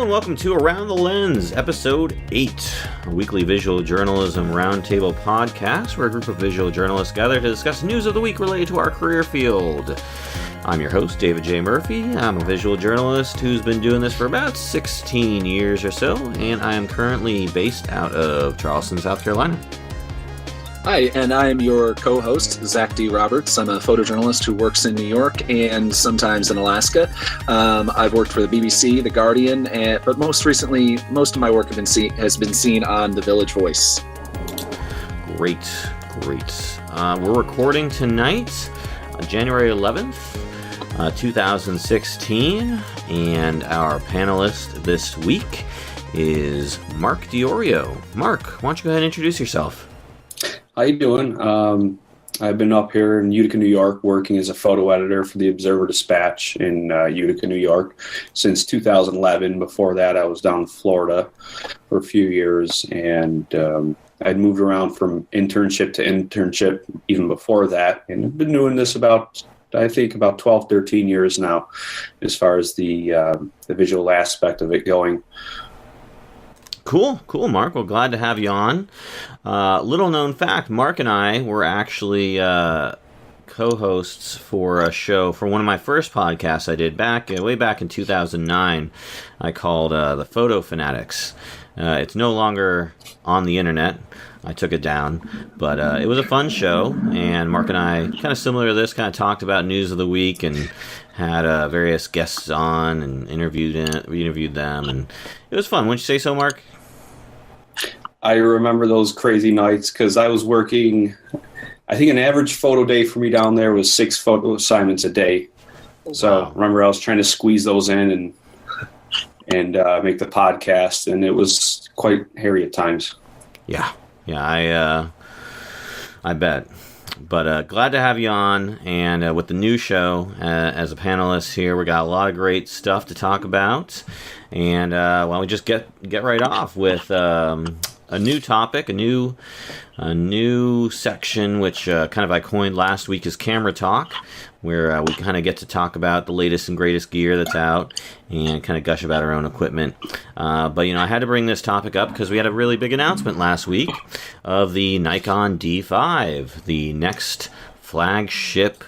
and welcome to Around the Lens, Episode 8, a weekly visual journalism roundtable podcast where a group of visual journalists gather to discuss news of the week related to our career field. I'm your host, David J. Murphy. I'm a visual journalist who's been doing this for about 16 years or so, and I am currently based out of Charleston, South Carolina. Hi, and I am your co-host, Zach D. Roberts. I'm a photojournalist who works in New York and sometimes in Alaska. I've worked for the BBC, The Guardian, but most recently, most of my work has been seen on The Village Voice. Great. We're recording tonight, January 11th, 2016, and our panelist this week is Mark DiOrio. Mark, why don't you go ahead and introduce yourself? How you doing? I've been up here in Utica, New York, working as a photo editor for the Observer-Dispatch in Utica, New York, since 2011. Before that, I was down in Florida for a few years, and I'd moved around from internship to internship even before that, and I've been doing this about 12, 13 years now, as far as the visual aspect of it going. Cool, Mark. Well, glad to have you on. Little known fact, Mark and I were actually co-hosts for a show for one of my first podcasts I did way back in 2009. I called The Photo Fanatics. It's no longer on the internet. I took it down, but it was a fun show, and Mark and I, kind of similar to this, kind of talked about news of the week and had various guests on and interviewed them, and it was fun. Wouldn't you say so, Mark? I remember those crazy nights because I was working, I think an average photo day for me down there was 6 photo assignments a day. So Wow. remember I was trying to squeeze those in and make the podcast, and it was quite hairy at times. Yeah, I bet. But glad to have you on, and with the new show as a panelist here, we got a lot of great stuff to talk about. And why don't we just get right off with a new topic, a new section, which kind of I coined last week as Camera Talk, where we kind of get to talk about the latest and greatest gear that's out and kind of gush about our own equipment. But, I had to bring this topic up because we had a really big announcement last week of the Nikon D5, the next flagship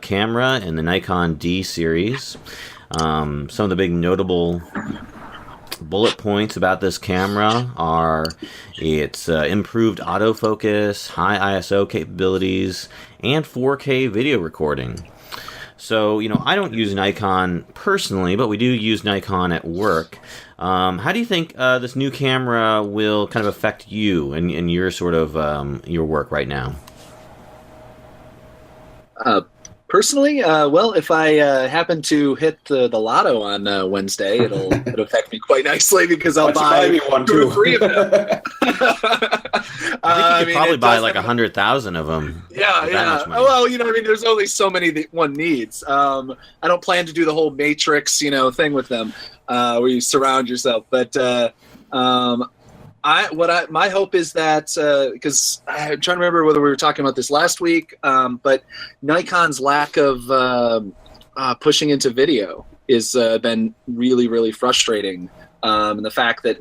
camera in the Nikon D series. Some of the big notable bullet points about this camera are its improved autofocus, high ISO capabilities, and 4K video recording. So, I don't use Nikon personally, but we do use Nikon at work. How do you think this new camera will kind of affect you and your sort of your work right now? Personally, well, if I happen to hit the lotto on Wednesday, it'll affect me quite nicely because I'll buy one 2 or 3 of them. I think you could probably buy like 100,000 of them. Yeah. Well, there's only so many that one needs. I don't plan to do the whole Matrix, thing with them, where you surround yourself. But my hope is that because I'm trying to remember whether we were talking about this last week, but Nikon's lack of pushing into video has been really, really frustrating. And the fact that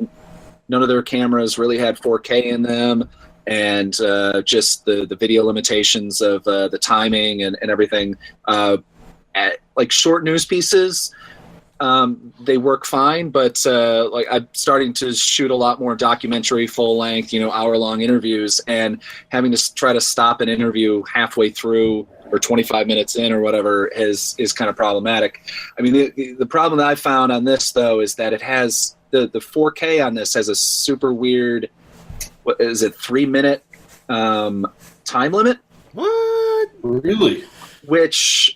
none of their cameras really had 4K in them, and just the video limitations of the timing and everything. At like short news pieces, they work fine, but I'm starting to shoot a lot more documentary, full length, hour-long interviews, and having to try to stop an interview halfway through or 25 minutes in or whatever is kind of problematic. I mean, the problem that I found on this though is that it has the 4K on this has a super weird, 3-minute time limit? What? Really? Which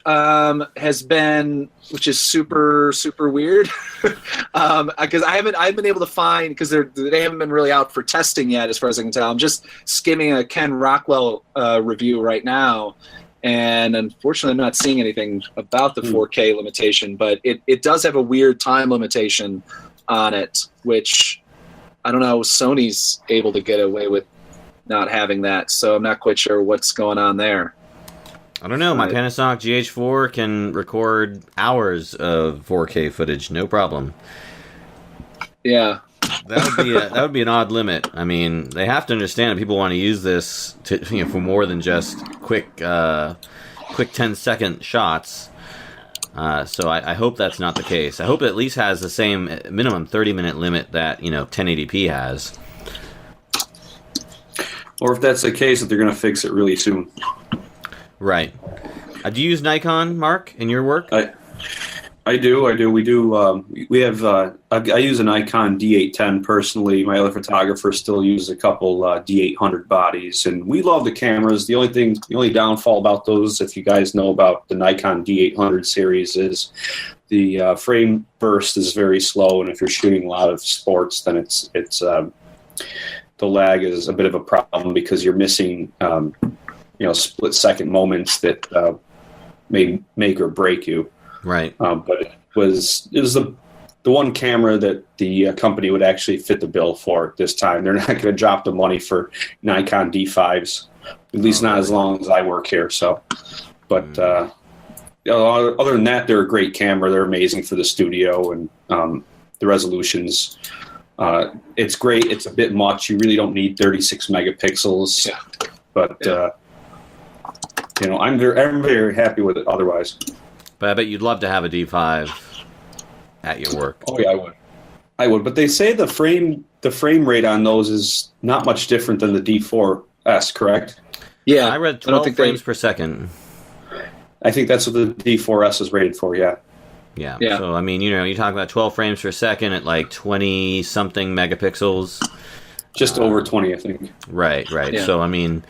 is super, super weird. Because I haven't been able to find, because they haven't been really out for testing yet, as far as I can tell. I'm just skimming a Ken Rockwell review right now, and unfortunately I'm not seeing anything about the 4K limitation, but it does have a weird time limitation on it, which I don't know how Sony's able to get away with not having that, so I'm not quite sure what's going on there. I don't know. My Panasonic GH4 can record hours of 4K footage, no problem. Yeah. That would be an odd limit. I mean, they have to understand that people want to use this for more than just quick 10-second shots. So I hope that's not the case. I hope it at least has the same minimum 30-minute limit that 1080p has. Or if that's the case, that they're going to fix it really soon. Right. Do you use Nikon, Mark, in your work? I do. We do. We have. I use a Nikon D810 personally. My other photographer still uses a couple D800 bodies, and we love the cameras. The only downfall about those, if you guys know about the Nikon D800 series, is the frame burst is very slow, and if you're shooting a lot of sports, then it's the lag is a bit of a problem because you're missing split second moments that may make or break you. Right. But it was the one camera that the company would actually fit the bill for at this time. They're not going to drop the money for Nikon D5s, at least not as long as I work here. So, but other than that, they're a great camera. They're amazing for the studio, and the resolutions. It's great. It's a bit much. You really don't need 36 megapixels. Yeah. But I'm very happy with it. Otherwise. But I bet you'd love to have a D5 at your work. Oh yeah, I would. But they say the frame rate on those is not much different than the D4S, correct? Yeah, I read 12 frames per second. I think that's what the D4S is rated for. Yeah. Yeah. So I mean, you talk about 12 frames per second at like 20 something megapixels. Just over 20, I think. Right. Yeah. So I mean,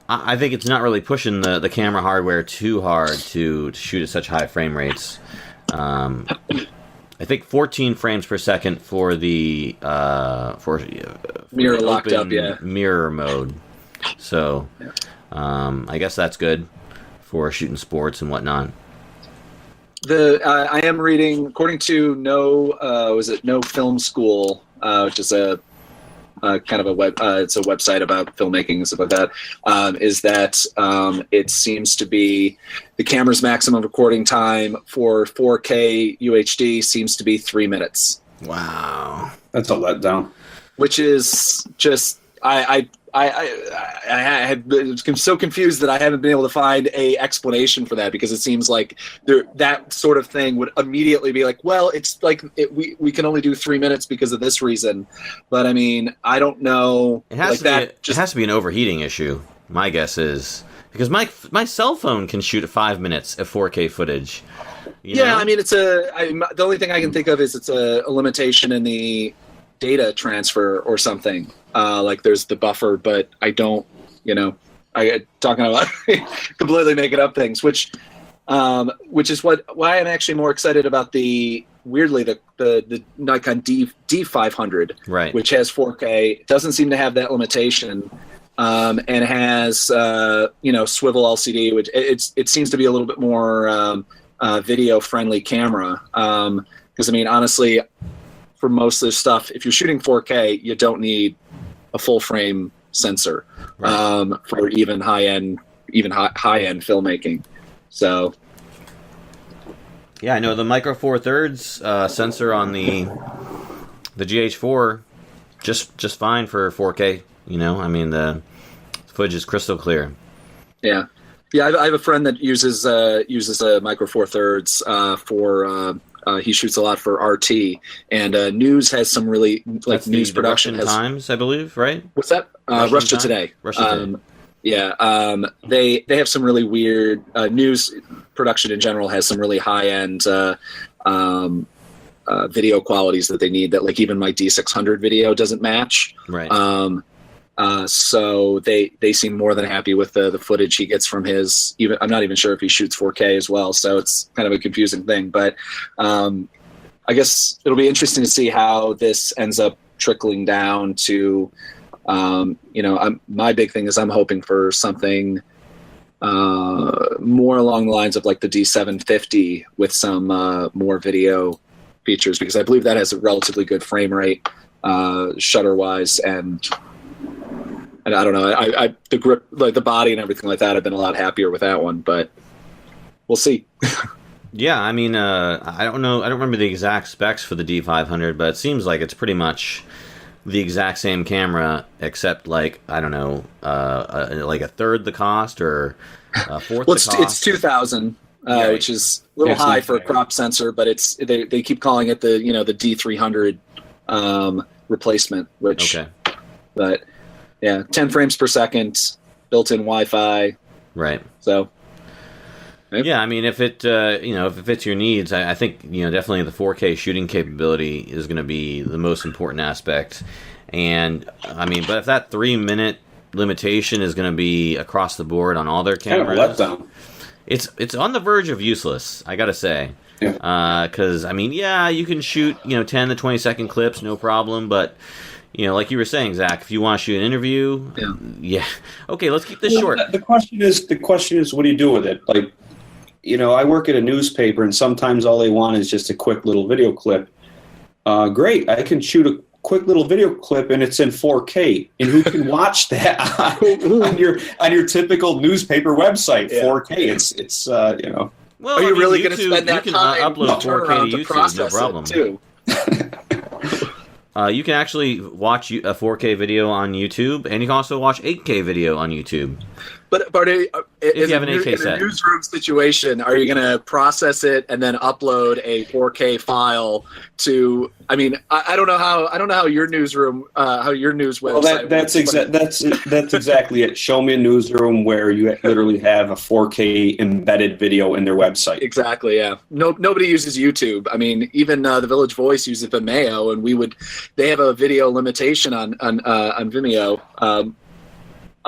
I think it's not really pushing the camera hardware too hard to shoot at such high frame rates. I think 14 frames per second for the for mirror locked up, mirror mode. So I guess that's good for shooting sports and whatnot. I am reading, according to No Film School, which is a kind of it's a website about filmmaking and stuff like that, is that it seems to be the camera's maximum recording time for 4K UHD seems to be 3 minutes. Wow. That's a letdown. Which is just, I'm so confused that I haven't been able to find a explanation for that, because it seems like that sort of thing would immediately be like, well, it's like we can only do 3 minutes because of this reason. But I mean, I don't know. It has to be an overheating issue. My guess is because my cell phone can shoot at 5 minutes of 4K footage. You know? I mean, the only thing I can think of is it's a limitation in the data transfer or something. Like there's the buffer, but I don't, talking about completely making up things, which is why I'm actually more excited about the Nikon D500, right, which has 4K. It doesn't seem to have that limitation, and has swivel LCD, which it seems to be a little bit more video friendly camera. Because I mean, honestly, for most of the stuff, if you're shooting 4K, you don't need a full frame sensor, right, for even high end filmmaking. So, yeah, I know the Micro Four Thirds sensor on the GH4 just fine for 4K. I mean the footage is crystal clear. Yeah. I have a friend that uses a Micro Four Thirds for. He shoots a lot for RT, and News has some really news production. Russian Times, I believe, right? What's that? Russia Today. Russia Today. They have some really weird news production in general has some really high end video qualities that they need that like even my D600 video doesn't match. Right. So they seem more than happy with the footage he gets from his. Even I'm not even sure if he shoots 4K as well, so it's kind of a confusing thing. But I guess it'll be interesting to see how this ends up trickling down to. My big thing is I'm hoping for something more along the lines of like the D750 with some more video features, because I believe that has a relatively good frame rate, shutter wise, and I don't know. The grip, like the body and everything like that, I've been a lot happier with that one, but we'll see. Yeah, I mean, I don't know. I don't remember the exact specs for the D500, but it seems like it's pretty much the exact same camera, except like I don't know, like a third the cost or a fourth Well, the cost. it's 2,000, Right. which is a little high for a crop sensor, but they keep calling it the the D300 replacement, which Okay. but yeah, 10 frames per second, built-in Wi-Fi. Right. So Yeah, I mean, if it if it fits your needs, I think definitely the 4K shooting capability is going to be the most important aspect. And I mean, but if that 3-minute limitation is going to be across the board on all their cameras, kind of a letdown. it's on the verge of useless. I got to say, Yeah. because I mean, yeah, you can shoot 10 to 20-second clips, no problem, but. Like you were saying, Zach, if you want to shoot an interview, yeah, okay, let's keep this short. The question is, what do you do with it? Like, I work at a newspaper, and sometimes all they want is just a quick little video clip. Great, I can shoot a quick little video clip, and it's in 4K, and who can watch that on your typical newspaper website? Yeah. 4K, it's Well, are you really going to YouTube, spend that you can time upload turn 4K around to to YouTube, process no problem. it too? You can actually watch a 4K video on YouTube, and you can also watch 8K video on YouTube. But If you have an 8K in a set. newsroom situation, are you going to process it and then upload a 4K file to? I mean, I don't know how your newsroom, how your news website. Well, that's exactly it. Show me a newsroom where you literally have a 4K embedded video in their website. Exactly. Yeah. Nobody uses YouTube. I mean, even the Village Voice uses Vimeo, and they have a video limitation on Vimeo,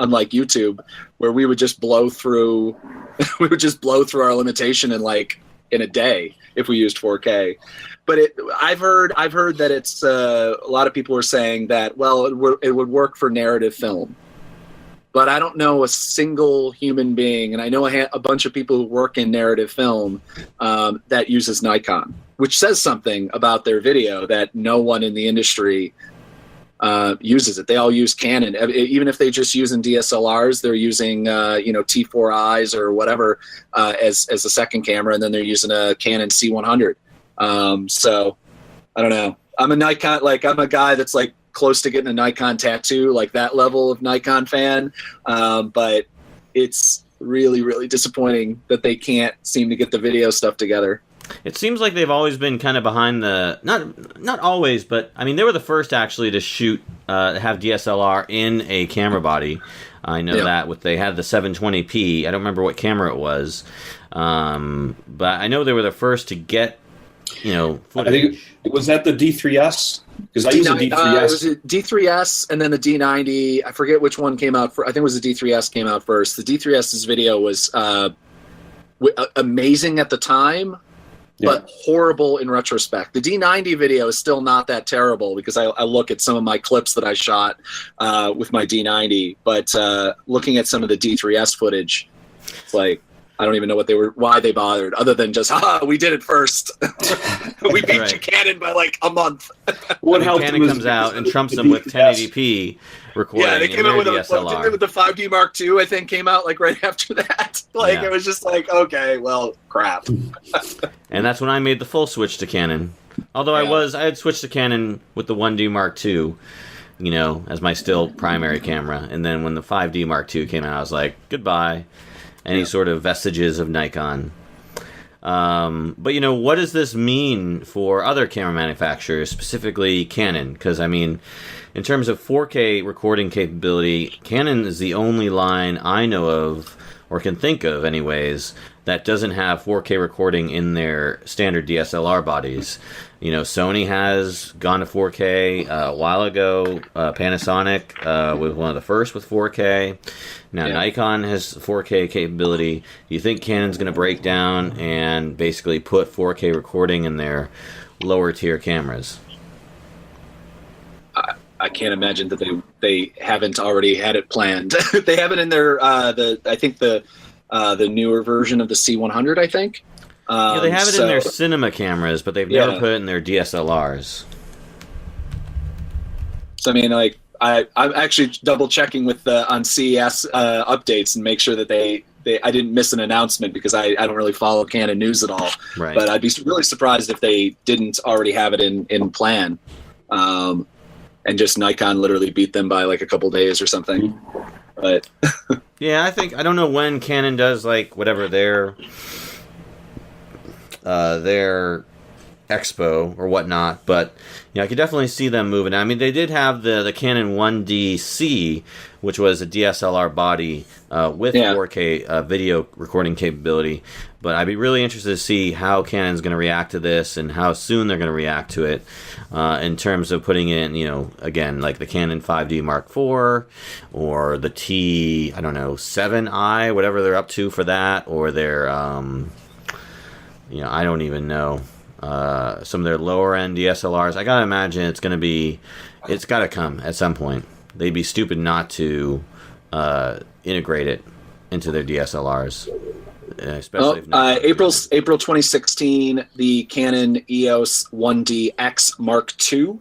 unlike YouTube, where we would just blow through our limitation in a day if we used 4K. But I've heard that it's a lot of people are saying that it would work for narrative film. But I don't know a single human being, and I know a bunch of people who work in narrative film that uses Nikon, which says something about their video that no one in the industry uses it. They all use Canon. Even if they just using DSLRs, they're using T4Is or whatever as a second camera, and then they're using a Canon C100. So I don't know. I'm a Nikon, I'm a guy that's close to getting a Nikon tattoo, that level of Nikon fan. But it's really, really disappointing that they can't seem to get the video stuff together. It seems like they've always been kind of behind the not always, but I mean they were the first actually to shoot have DSLR in a camera body. I know that they had the 720p. I don't remember what camera it was, but I know they were the first to get footage. I think was that the D3S, because I use a D3S. It was a D3S and then the D90. I forget which one came out. I think it was the D3S came out first. The D3S's video was amazing at the time. But horrible in retrospect. The D90 video is still not that terrible because I look at some of my clips that I shot with my D90. But looking at some of the D3S footage, it's I don't even know why they bothered, other than just, we did it first. We beat you Canon by a month. What Canon comes out and trumps them with 1080p recording. Yeah, they came out with DSLR. the 5D Mark II. I think came out right after that. It was just okay, well, crap. And that's when I made the full switch to Canon. Although I had switched to Canon with the 1D Mark II, as my still primary camera. And then when the 5D Mark II came out, I was like, goodbye. Any sort of vestiges of Nikon. But what does this mean for other camera manufacturers, specifically Canon? Because, I mean, in terms of 4K recording capability, Canon is the only line I know of, or can think of anyways, that doesn't have 4K recording in their standard DSLR bodies. Sony has gone to 4K a while ago. Panasonic was one of the first with 4K. Now Nikon has 4K capability. Do you think Canon's going to break down and basically put 4K recording in their lower tier cameras? I can't imagine that they haven't already had it planned. They have it in their I think the newer version of the C100. I think. They have it in their cinema cameras, but they've never put it in their DSLRs. So I mean, I'm actually double checking with on CES updates and make sure that they I didn't miss an announcement because I don't really follow Canon news at all. Right. But I'd be really surprised if they didn't already have it in plan, and just Nikon literally beat them by like a couple days or something. But yeah, I don't know when Canon does like whatever their expo or whatnot, but I could definitely see them moving. I mean, they did have the Canon 1DC, which was a DSLR body with 4K video recording capability. But I'd be really interested to see how Canon's going to react to this and how soon they're going to react to it in terms of putting in, again, like the Canon 5D Mark IV or the T7i, whatever they're up to for that, or their, I don't even know. Some of their lower end DSLRs. I gotta imagine it's gotta come at some point. They'd be stupid not to integrate it into their DSLRs. Especially April 2016, the Canon EOS 1DX Mark II.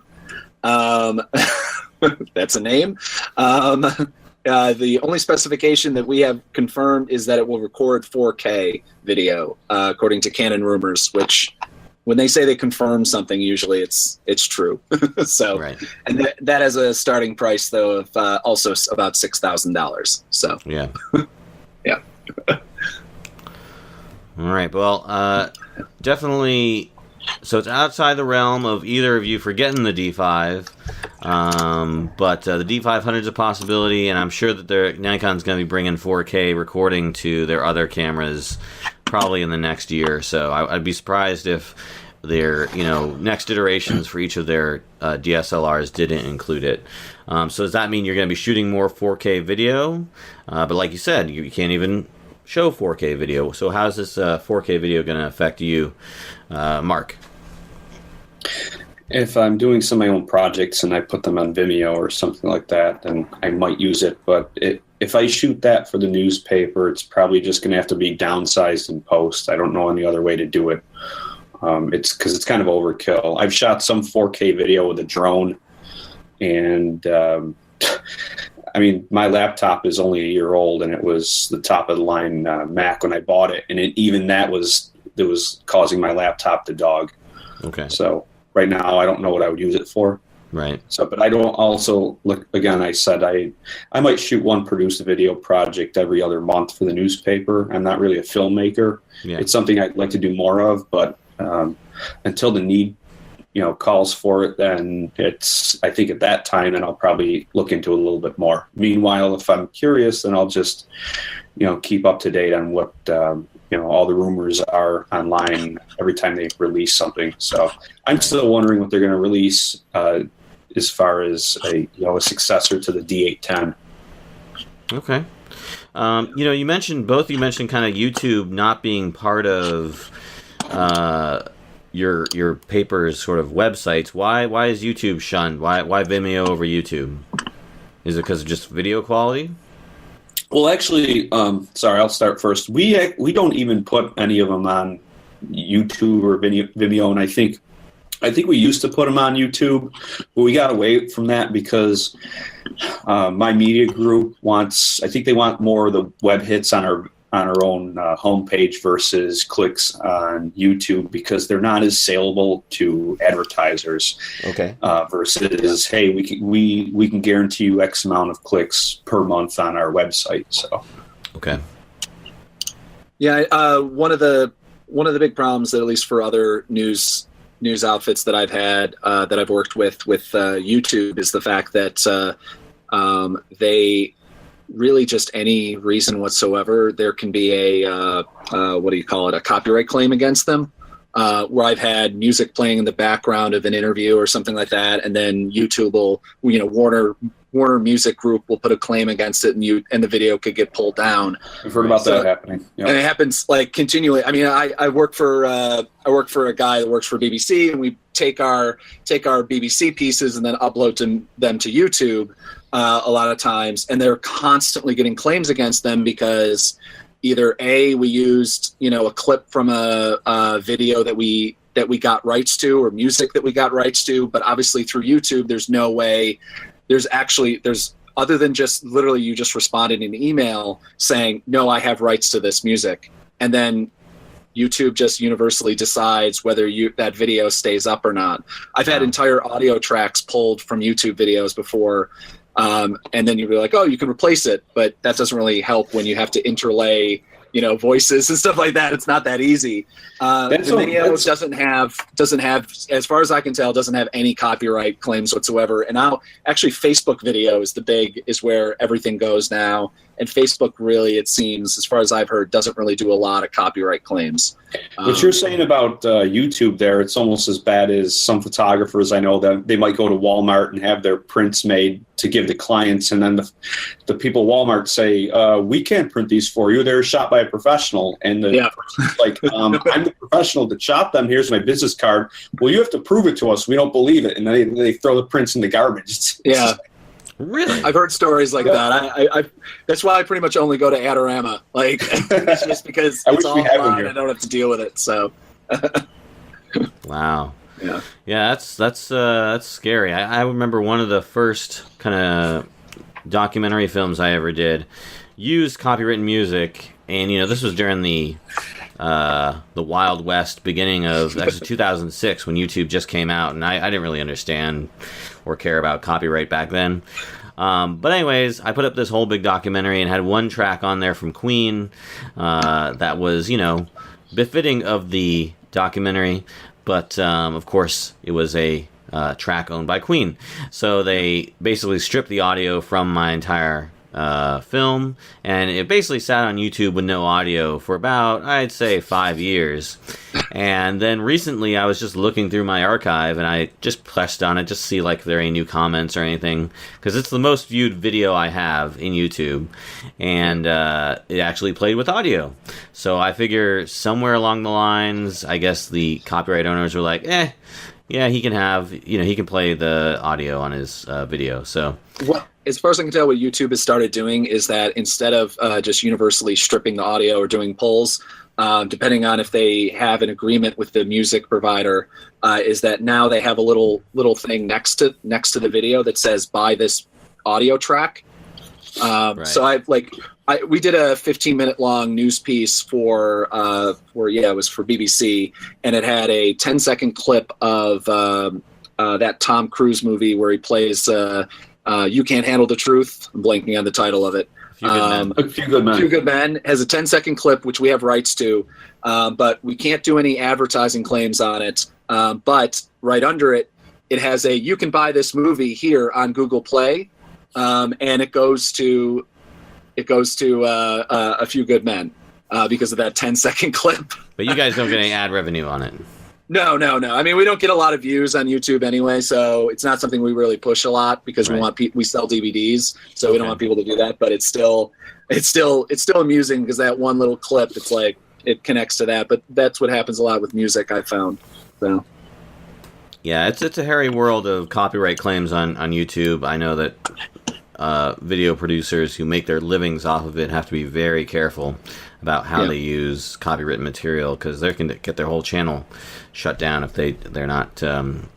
That's a name. The only specification that we have confirmed is that it will record 4K video, according to Canon rumors, which when they say they confirm something, usually it's true. So, right. And that has a starting price though of also about $6,000. So yeah, yeah. All right. Well, definitely. So it's outside the realm of either of you for getting the D5, but the D500 is a possibility, and I'm sure that Nikon's going to be bringing 4K recording to their other cameras probably in the next year. So I'd be surprised if their next iterations for each of their DSLRs didn't include it. So does that mean you're going to be shooting more 4K video? But like you said, you can't even show 4K video. So how's this 4K video going to affect you, Mark? If I'm doing some of my own projects and I put them on Vimeo or something like that, then I might use it. But if I shoot that for the newspaper, it's probably just going to have to be downsized in post. I don't know any other way to do it. It's because it's kind of overkill. I've shot some 4K video with a drone, and I mean, my laptop is only a year old, and it was the top of the line Mac when I bought it, and even that was causing my laptop to dog. Okay. So right now, I don't know what I would use it for. Right. So, but I don't also look again. I said I might shoot one produced video project every other month for the newspaper. I'm not really a filmmaker. Yeah. It's something I'd like to do more of, but until the need, calls for it, then I think at that time, then I'll probably look into it a little bit more. Meanwhile, if I'm curious, then I'll just, keep up to date on what, all the rumors are online every time they release something. So I'm still wondering what they're going to release as far as a successor to the D810. Okay. You mentioned kind of YouTube not being part of your paper's sort of websites. Why is YouTube shunned? Why Vimeo over YouTube? Is it because of just video quality? Well, actually, sorry, I'll start first. We don't even put any of them on YouTube or Vimeo, and I think we used to put them on YouTube, but we got away from that because my media group they want more of the web hits on our own homepage versus clicks on YouTube because they're not as saleable to advertisers. Okay. Versus, hey, we can guarantee you X amount of clicks per month on our website. So. Okay. Yeah, one of the big problems that at least for other news outfits that I've had that I've worked with YouTube is the fact that they really just any reason whatsoever there can be a a copyright claim against them, where I've had music playing in the background of an interview or something like that, and then YouTube will Warner Music Group will put a claim against it, and the video could get pulled down. I've heard about that happening. Yep. And it happens like continually. I mean, I work for a guy that works for BBC, and we take our BBC pieces and then upload them to YouTube a lot of times, and they're constantly getting claims against them because either A, we used a clip from a video that we got rights to, or music that we got rights to, but obviously through YouTube there's no way. There's other than just literally you just responded in an email saying, no, I have rights to this music. And then YouTube just universally decides whether that video stays up or not. I've had entire audio tracks pulled from YouTube videos before, and then you'd be like, oh, you can replace it, but that doesn't really help when you have to interlay, voices and stuff like that. It's not that easy. The video doesn't have, as far as I can tell, doesn't have any copyright claims whatsoever. And now, actually, Facebook video is where everything goes now. And Facebook really, it seems, as far as I've heard, doesn't really do a lot of copyright claims. What you're saying about YouTube there, it's almost as bad as some photographers I know that they might go to Walmart and have their prints made to give to clients, and then the people at Walmart say, we can't print these for you. They're shot by a professional. And the person's like, I'm the professional that shot them. Here's my business card. Well, you have to prove it to us. We don't believe it. And then they throw the prints in the garbage. Really? I've heard stories like that. I that's why I pretty much only go to Adorama. Like, it's just because it's all online. I don't have to deal with it. So. Wow. Yeah. That's scary. I remember one of the first kind of documentary films I ever did used copywritten music, and this was during the Wild West beginning of actually 2006 when YouTube just came out, and I didn't really understand or care about copyright back then. But anyways, I put up this whole big documentary and had one track on there from Queen that was, befitting of the documentary, but of course it was a track owned by Queen. So they basically stripped the audio from my entire film, and it basically sat on YouTube with no audio for about, I'd say, 5 years. And then recently I was just looking through my archive, and I just pressed on it just to see like if there are any new comments or anything, because it's the most viewed video I have in YouTube, and it actually played with audio. So I figure somewhere along the lines, I guess the copyright owners were like, yeah, he can have, he can play the audio on his video. So, as far as I can tell, what YouTube has started doing is that instead of just universally stripping the audio or doing polls, depending on if they have an agreement with the music provider, is that now they have a little thing next to the video that says "buy this audio track." Right. So we did a 15-minute long news piece for it was for BBC, and it had a 10-second clip of that Tom Cruise movie where he plays You Can't Handle the Truth. I'm blanking on the title of it. A Few Good Men. Few Good Men has a 10-second clip, which we have rights to, but we can't do any advertising claims on it. But right under it, it has a "you can buy this movie here on Google Play," and it goes to A Few Good Men because of that 10-second clip. But you guys don't get any ad revenue on it. No. I mean, we don't get a lot of views on YouTube anyway, so it's not something we really push a lot because we sell DVDs, so we don't want people to do that. But it's still amusing because that one little clip, it's like it connects to that. But that's what happens a lot with music, I've found. So. Yeah, it's a hairy world of copyright claims on YouTube. I know that video producers who make their livings off of it have to be very careful about how they use copywritten material, because they can get their whole channel shut down if they're not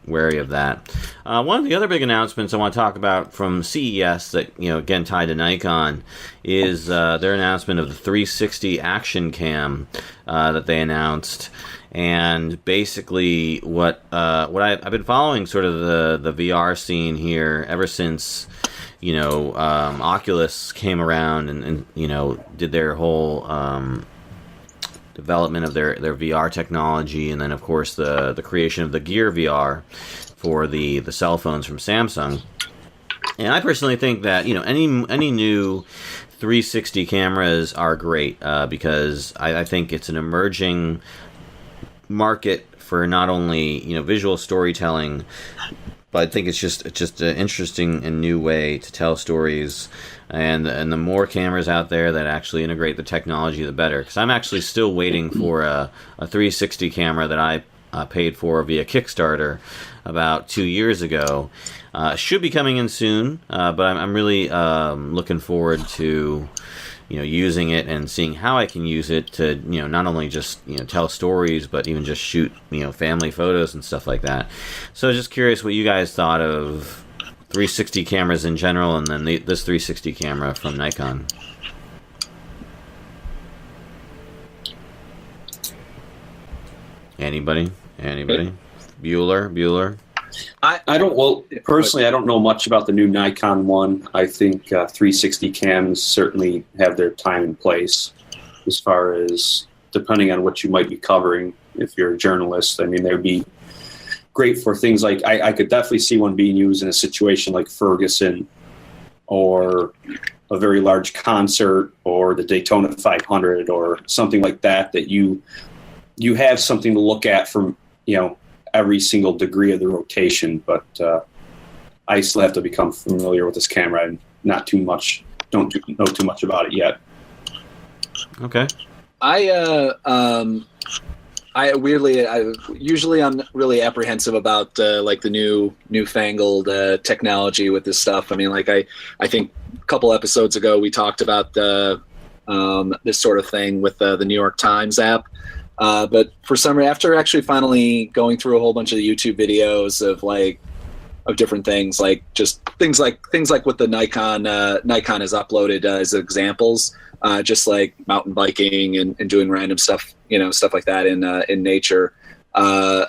wary of that. One of the other big announcements I want to talk about from CES that, again, tied to Nikon is their announcement of the 360 action cam that they announced. And basically what I've been following sort of the VR scene here ever since Oculus came around and did their whole development of their VR technology, and then of course the creation of the Gear VR for the cell phones from Samsung. And I personally think that any new 360 cameras are great because I think it's an emerging market for not only visual storytelling, but I think it's just an interesting and new way to tell stories, and the more cameras out there that actually integrate the technology, the better. Because I'm actually still waiting for a 360 camera that I paid for via Kickstarter about 2 years ago. Should be coming in soon, but I'm really looking forward to using it and seeing how I can use it to not only just tell stories, but even just shoot family photos and stuff like that. So just curious what you guys thought of 360 cameras in general, and then this 360 camera from Nikon. Anybody? Bueller? I don't. Well, personally, I don't know much about the new Nikon one. I think 360 cams certainly have their time and place, as far as depending on what you might be covering. If you're a journalist, I mean, they'd be great for things like I could definitely see one being used in a situation like Ferguson, or a very large concert, or the Daytona 500, or something like that. That you have something to look at from every single degree of the rotation, but I still have to become familiar with this camera and don't know too much about it yet. Okay. Usually I'm really apprehensive about like the newfangled technology with this stuff. I mean, like I think a couple episodes ago we talked about this sort of thing with the New York Times app. But for some reason, after actually finally going through a whole bunch of the YouTube videos of different things, like just things like what the Nikon has uploaded as examples, just like mountain biking and doing random stuff, stuff like that in nature. I'm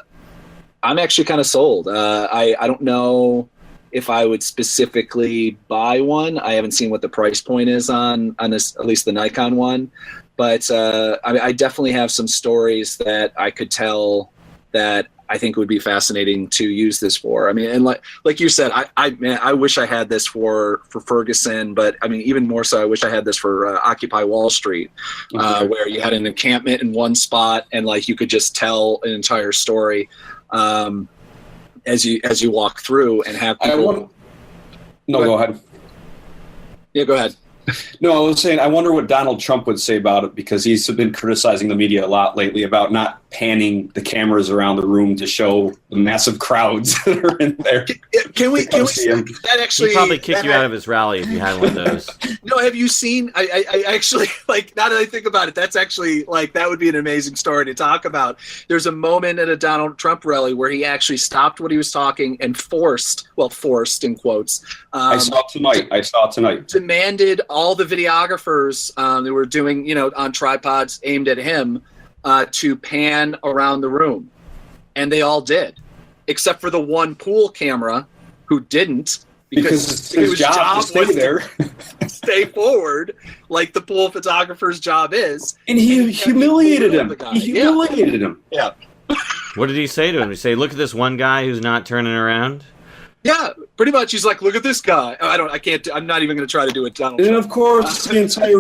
actually kind of sold. I don't know if I would specifically buy one. I haven't seen what the price point is on this, at least the Nikon one. But I definitely have some stories that I could tell that I think would be fascinating to use this for. I mean, and like you said, I wish I had this for Ferguson, but I mean, even more so, I wish I had this for Occupy Wall Street, where you had an encampment in one spot and like you could just tell an entire story as you walk through and have people. Go ahead. Yeah, go ahead. No, I was saying, I wonder what Donald Trump would say about it, because he's been criticizing the media a lot lately about not panning the cameras around the room to show the massive crowds that are in there. Can we that actually? He'd probably kick you out of his rally if you had one of those. No, have you seen? I actually, like, now that I think about it, that's actually like that would be an amazing story to talk about. There's a moment at a Donald Trump rally where he actually stopped what he was talking and forced in quotes. I saw it tonight. Demanded all the videographers that were doing, on tripods aimed at him, to pan around the room, and they all did, except for the one pool camera who didn't, because his job to stay there, stay forward, like the pool photographer's job is. And he humiliated him. Yeah. What did he say to him? Did he say, "Look at this one guy who's not turning around"? Yeah, pretty much. He's like, "Look at this guy." I'm not even going to try to do it, Donald. And Trump. of course, the entire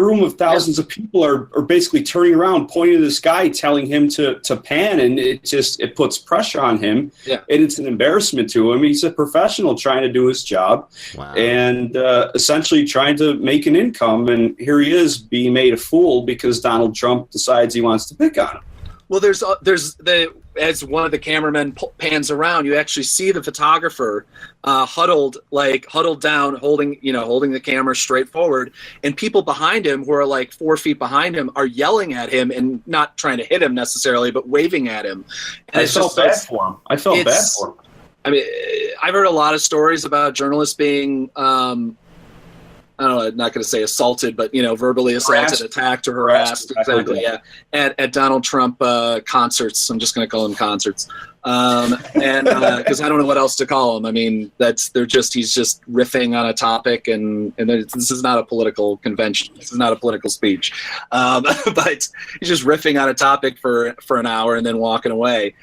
room of thousands of people are basically turning around, pointing to this guy, telling him to pan, and it puts pressure on him. Yeah. And it's an embarrassment to him. He's a professional trying to do his job, and essentially trying to make an income. And here he is being made a fool because Donald Trump decides he wants to pick on him. Well, as one of the cameramen pans around, you actually see the photographer huddled down, holding the camera straight forward, and people behind him who are like 4 feet behind him are yelling at him and not trying to hit him necessarily, but waving at him. And I felt bad for him. I mean, I've heard a lot of stories about journalists being I don't know, I'm not going to say assaulted, but, verbally assaulted, attacked, or harassed. Exactly, yeah. At Donald Trump concerts. I'm just going to call them concerts. And because I don't know what else to call them. I mean, he's just riffing on a topic, and this is not a political convention. This is not a political speech. But he's just riffing on a topic for an hour and then walking away.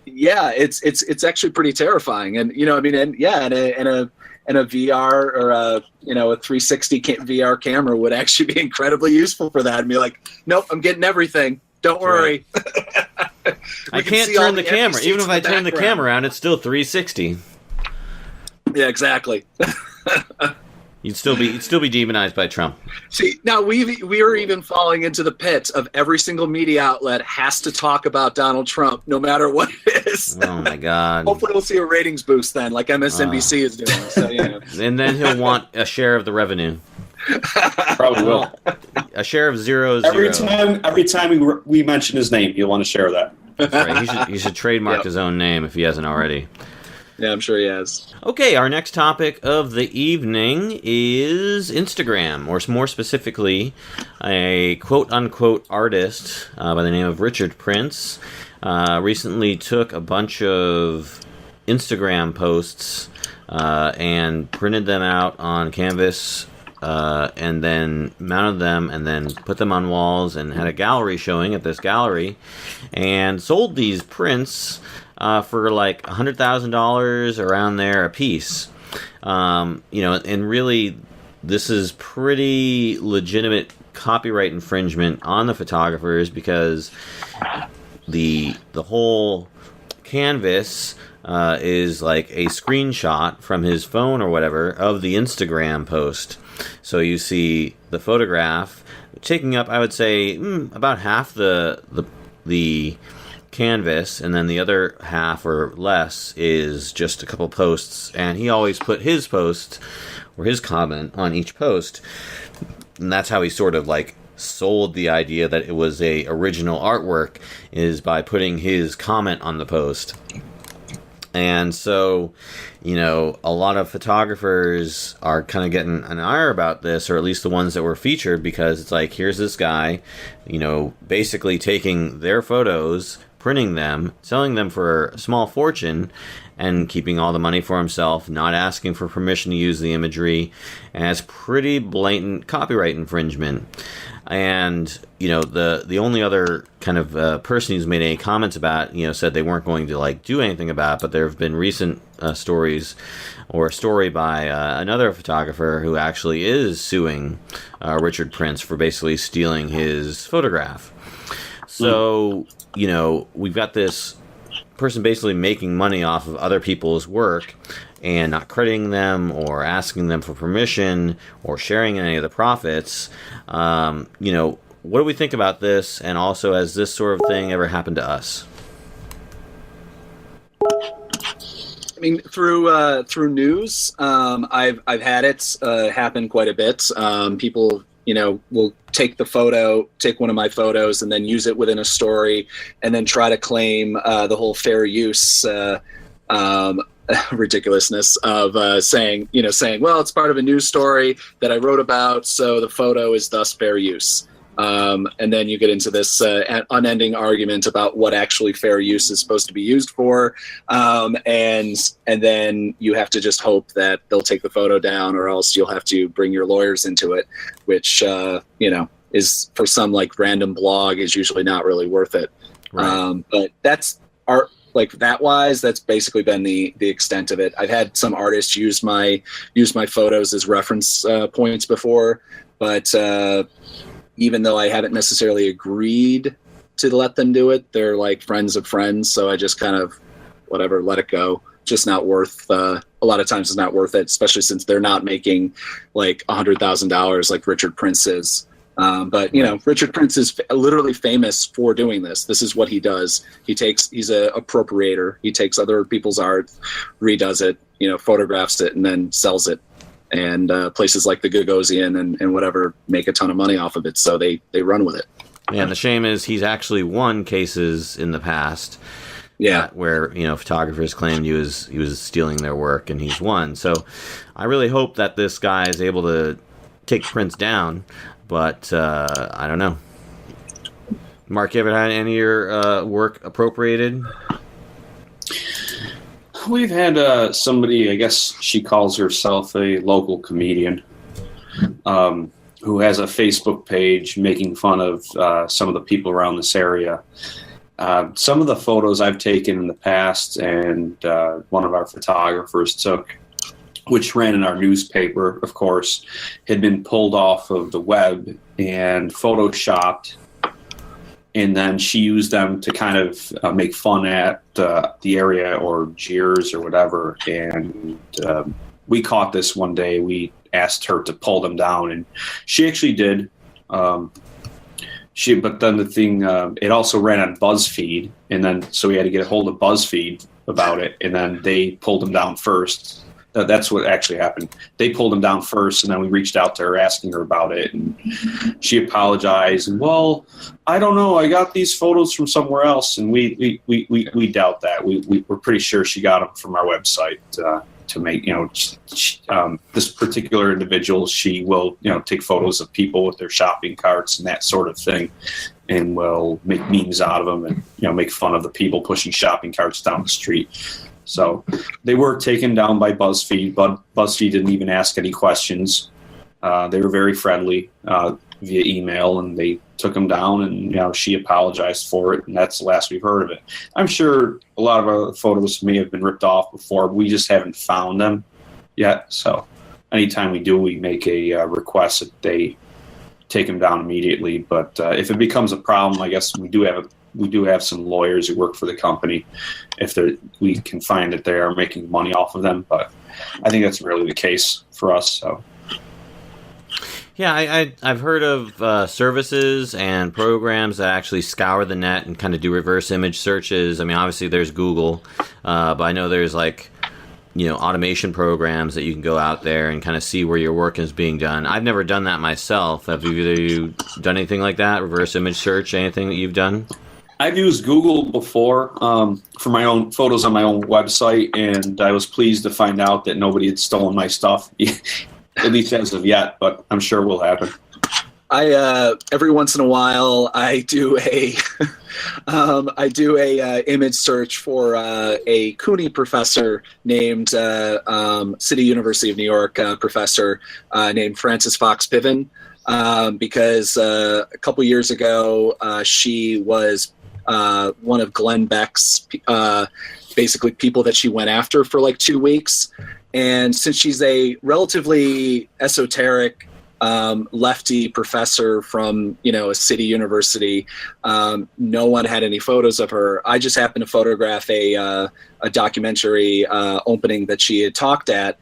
Yeah, it's actually pretty terrifying. And, and a VR or a 360 VR camera would actually be incredibly useful for that. And be like, nope, I'm getting everything. Don't worry. Right. I can't turn the camera. Even if I turn the camera around, it's still 360. Yeah, exactly. You'd still be demonized by Trump. See, now we are even falling into the pit of every single media outlet has to talk about Donald Trump, no matter what it is. Oh my God! Hopefully, we'll see a ratings boost then, like MSNBC is doing. So, And then he'll want a share of the revenue. Probably will. A share of 0.00. Every time we mention his name, you'll want to share that. That's right. He should trademark Yep. his own name if he hasn't already. Yeah, I'm sure he has. Okay, our next topic of the evening is Instagram, or more specifically, a quote-unquote artist by the name of Richard Prince recently took a bunch of Instagram posts and printed them out on canvas and then mounted them and then put them on walls and had a gallery showing at this gallery and sold these prints for like $100,000 around there a piece. And really this is pretty legitimate copyright infringement on the photographers because the whole canvas is like a screenshot from his phone or whatever of the Instagram post. So you see the photograph taking up, I would say, about half the canvas, and then the other half or less is just a couple posts. And he always put his post or his comment on each post, and that's how he sort of like sold the idea that it was a original artwork, is by putting his comment on the post. And so, a lot of photographers are kind of getting an ire about this, or at least the ones that were featured, because it's like, here's this guy, basically taking their photos, printing them, selling them for a small fortune, and keeping all the money for himself, not asking for permission to use the imagery, and it's pretty blatant copyright infringement. And the only other kind of person who's made any comments about said they weren't going to like do anything about it, but there have been recent stories, or a story by another photographer who actually is suing Richard Prince for basically stealing his photograph. So we've got this person basically making money off of other people's work and not crediting them or asking them for permission or sharing any of the profits. What do we think about this? And also, has this sort of thing ever happened to us? I mean, through news, I've had it happen quite a bit. People, will take one of my photos and then use it within a story, and then try to claim the whole fair use ridiculousness of saying, well, it's part of a news story that I wrote about, so the photo is thus fair use. And then you get into this unending argument about what actually fair use is supposed to be used for, and then you have to just hope that they'll take the photo down, or else you'll have to bring your lawyers into it, which is, for some like random blog, is usually not really worth it. Right. But that's art. Like that wise, that's basically been the extent of it. I've had some artists use my photos as reference points before, but even though I haven't necessarily agreed to let them do it, they're like friends of friends, so I just kind of whatever, let it go. Just not worth. A lot of times, it's not worth it, especially since they're not making like $100,000 like Richard Prince is. But Richard Prince is literally famous for doing this. This is what he does. He's a appropriator. He takes other people's art, redoes it, photographs it, and then sells it. And places like the Gagosian and whatever make a ton of money off of it, so they run with it. Yeah, and the shame is he's actually won cases in the past. Yeah, where photographers claimed he was stealing their work, and he's won. So I really hope that this guy is able to take Prince down. But I don't know. Mark, you ever had any of your work appropriated? We've had somebody, I guess she calls herself a local comedian, who has a Facebook page making fun of some of the people around this area. Some of the photos I've taken in the past, and one of our photographers took, which ran in our newspaper, of course, had been pulled off of the web and photoshopped, and then she used them to kind of make fun at the area or jeers or whatever. And we caught this one day. We asked her to pull them down, and she actually did. But then the thing, it also ran on BuzzFeed, and then so we had to get a hold of BuzzFeed about it, and then they pulled them down first. That's what actually happened. They pulled them down first, and then we reached out to her asking her about it, and she apologized. And, well, I don't know. I got these photos from somewhere else, and we doubt that. We're pretty sure she got them from our website to make, this particular individual, she will, take photos of people with their shopping carts and that sort of thing, and will make memes out of them and, make fun of the people pushing shopping carts down the street. So they were taken down by BuzzFeed, but BuzzFeed didn't even ask any questions. They were very friendly via email, and they took them down, and she apologized for it, and that's the last we've heard of it. I'm sure a lot of our photos may have been ripped off before. We just haven't found them yet. So anytime we do, we make a request that they take them down immediately. But if it becomes a problem, I guess we do have some lawyers who work for the company if we can find that they are making money off of them. But I think that's really the case for us. So. Yeah, I've heard of services and programs that actually scour the net and kind of do reverse image searches. I mean, obviously there's Google, but I know there's automation programs that you can go out there and kind of see where your work is being done. I've never done that myself. Have you done anything like that? Reverse image search, anything that you've done? I've used Google before for my own photos on my own website, and I was pleased to find out that nobody had stolen my stuff, at least as of yet, but I'm sure will happen. I every once in a while I do a image search for a CUNY professor named City University of New York professor named Frances Fox Piven, because a couple years ago she was one of Glenn Beck's basically people that she went after for like 2 weeks. And since she's a relatively esoteric lefty professor from, a city university, no one had any photos of her. I just happened to photograph a documentary opening that she had talked at,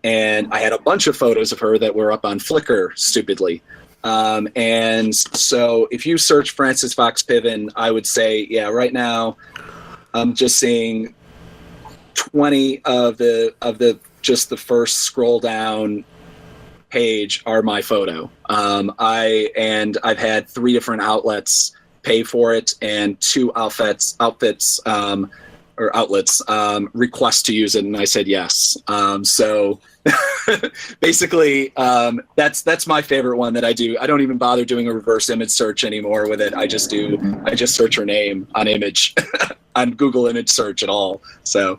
and I had a bunch of photos of her that were up on Flickr, stupidly. And so if you search Frances Fox Piven, I would say, right now I'm just seeing 20 of the just the first scroll down page are my photo. I've had 3 different outlets pay for it, and 2 outlets request to use it, and I said yes. So basically, that's my favorite one that I do. I don't even bother doing a reverse image search anymore with it. I just search her name on image on Google image search at all. So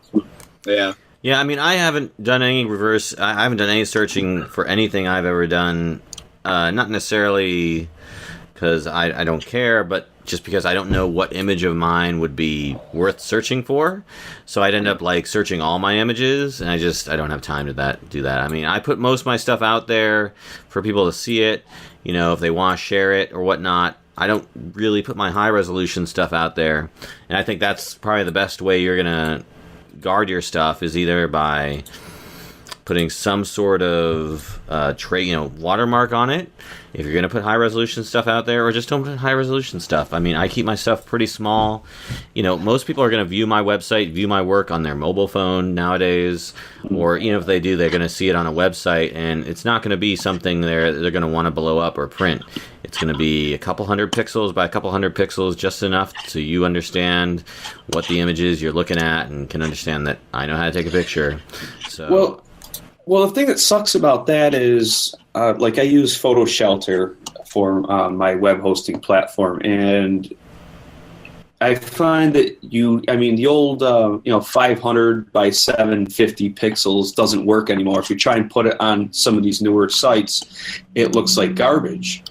yeah. Yeah, I mean, I haven't done any searching for anything I've ever done. Not necessarily because I don't care, but just because I don't know what image of mine would be worth searching for. So I'd end up searching all my images, and I don't have time to do that. I mean, I put most of my stuff out there for people to see it, if they want to share it or whatnot. I don't really put my high resolution stuff out there, and I think that's probably the best way you're gonna guard your stuff is either by putting some sort of watermark on it if you're going to put high resolution stuff out there, or just don't put high resolution stuff. I mean, I keep my stuff pretty small. Most people are going to view my website, view my work on their mobile phone nowadays, or if they do, they're going to see it on a website, and it's not going to be something they're going to want to blow up or print. It's going to be a couple hundred pixels by a couple hundred pixels, just enough so you understand what the image is you're looking at and can understand that I know how to take a picture. So Well, the thing that sucks about that is, I use Photo Shelter for my web hosting platform, and I find that the old 500 by 750 pixels doesn't work anymore. If you try and put it on some of these newer sites, it looks like garbage.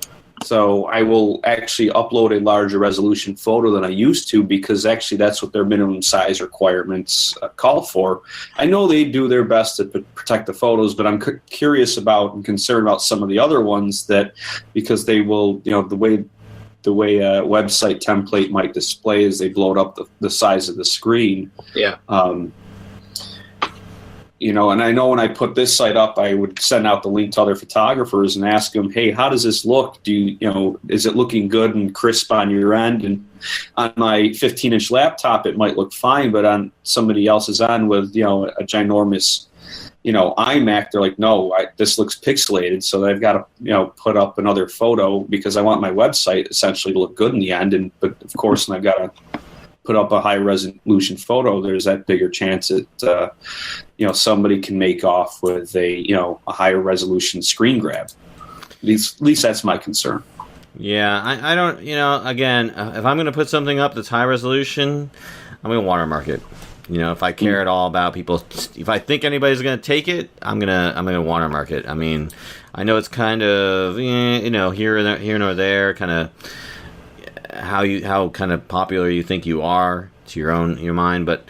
So I will actually upload a larger resolution photo than I used to, because actually that's what their minimum size requirements call for. I know they do their best to protect the photos, but I'm curious about and concerned about some of the other ones that, because they will, the way a website template might display is they blow it up the size of the screen. Yeah. And I know when I put this site up, I would send out the link to other photographers and ask them, hey, how does this look? Is it looking good and crisp on your end? And on my 15-inch laptop, it might look fine, but on somebody else's end with, a ginormous, iMac, they're like, no, this looks pixelated, so they've got to put up another photo because I want my website essentially to look good in the end. But of course, when I've got to put up a high resolution photo, there's that bigger chance that somebody can make off with a higher resolution screen grab. At least that's my concern. Yeah, I don't, again, if I'm going to put something up that's high resolution, I'm going to watermark it. If I care at all about people, if I think anybody's going to take it, I'm gonna watermark it. I mean, I know it's kind of, here nor there, kind of how kind of popular you think you are to your mind, but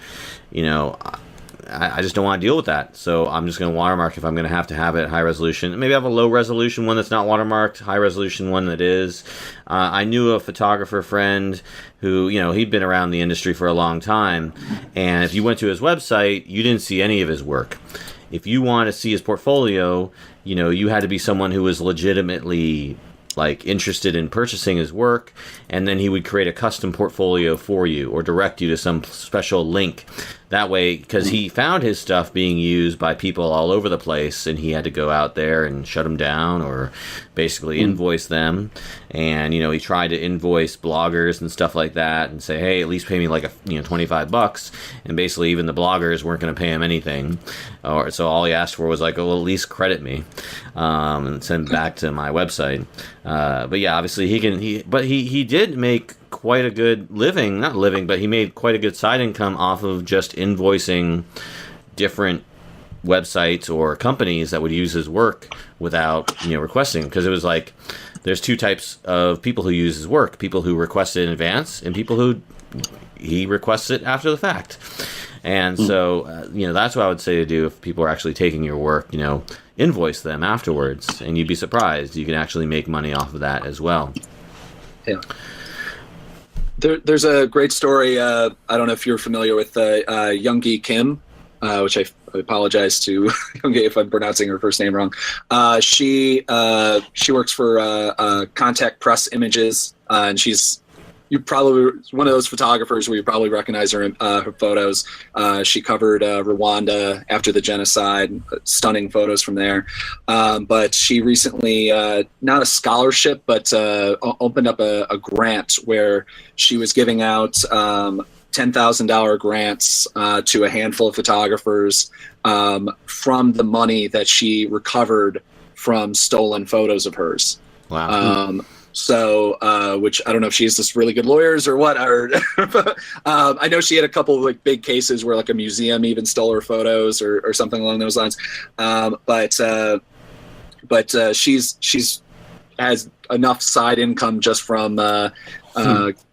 I just don't want to deal with that. So I'm just going to watermark if I'm going to have it high resolution. Maybe I have a low resolution one that's not watermarked, high resolution one that is. I knew a photographer friend who, he'd been around the industry for a long time. And if you went to his website, you didn't see any of his work. If you want to see his portfolio, you had to be someone who was legitimately interested in purchasing his work, and then he would create a custom portfolio for you or direct you to some special link. That way, because he found his stuff being used by people all over the place, and he had to go out there and shut them down or basically invoice them. And, he tried to invoice bloggers and stuff like that and say, hey, at least pay me $25. And basically even the bloggers weren't going to pay him anything. So all he asked for was at least credit me and send back to my website. But yeah, obviously he did make quite a good but he made quite a good side income off of just invoicing different websites or companies that would use his work without requesting, because it was there's two types of people who use his work: people who request it in advance and people who he requests it after the fact. And so that's what I would say to do if people are actually taking your work. Invoice them afterwards, and you'd be surprised you can actually make money off of that as well. Yeah. There's a great story. I don't know if you're familiar with Youngie Kim, which I apologize to Youngie if I'm pronouncing her first name wrong. She works for Contact Press Images, and you probably one of those photographers where you probably recognize her photos. She covered Rwanda after the genocide, stunning photos from there. But she recently, not a scholarship, but opened up a grant where she was giving out $10,000 grants to a handful of photographers from the money that she recovered from stolen photos of hers. Wow. So, which I don't know if she has just really good lawyers or what. Or I know she had a couple of big cases where a museum even stole her photos or something along those lines. But she's has enough side income just from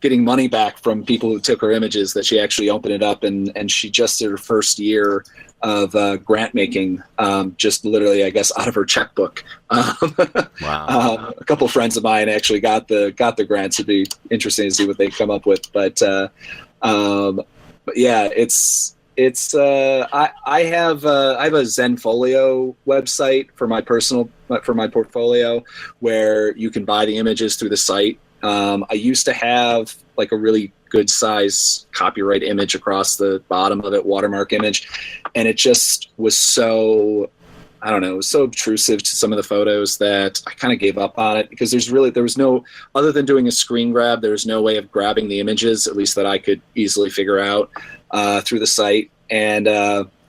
getting money back from people who took her images that she actually opened it up, and she just did her first year of grant making, just literally, I guess, out of her checkbook. Wow. A couple of friends of mine actually got the grants. It'd be interesting to see what they come up with. But yeah, I have a Zenfolio website for my portfolio where you can buy the images through the site. I used to have a really good size copyright image across the bottom of it, watermark image, and it just was so, I don't know, it was so obtrusive to some of the photos that I kind of gave up on it, because there was no, other than doing a screen grab, there was no way of grabbing the images, at least that I could easily figure out through the site. And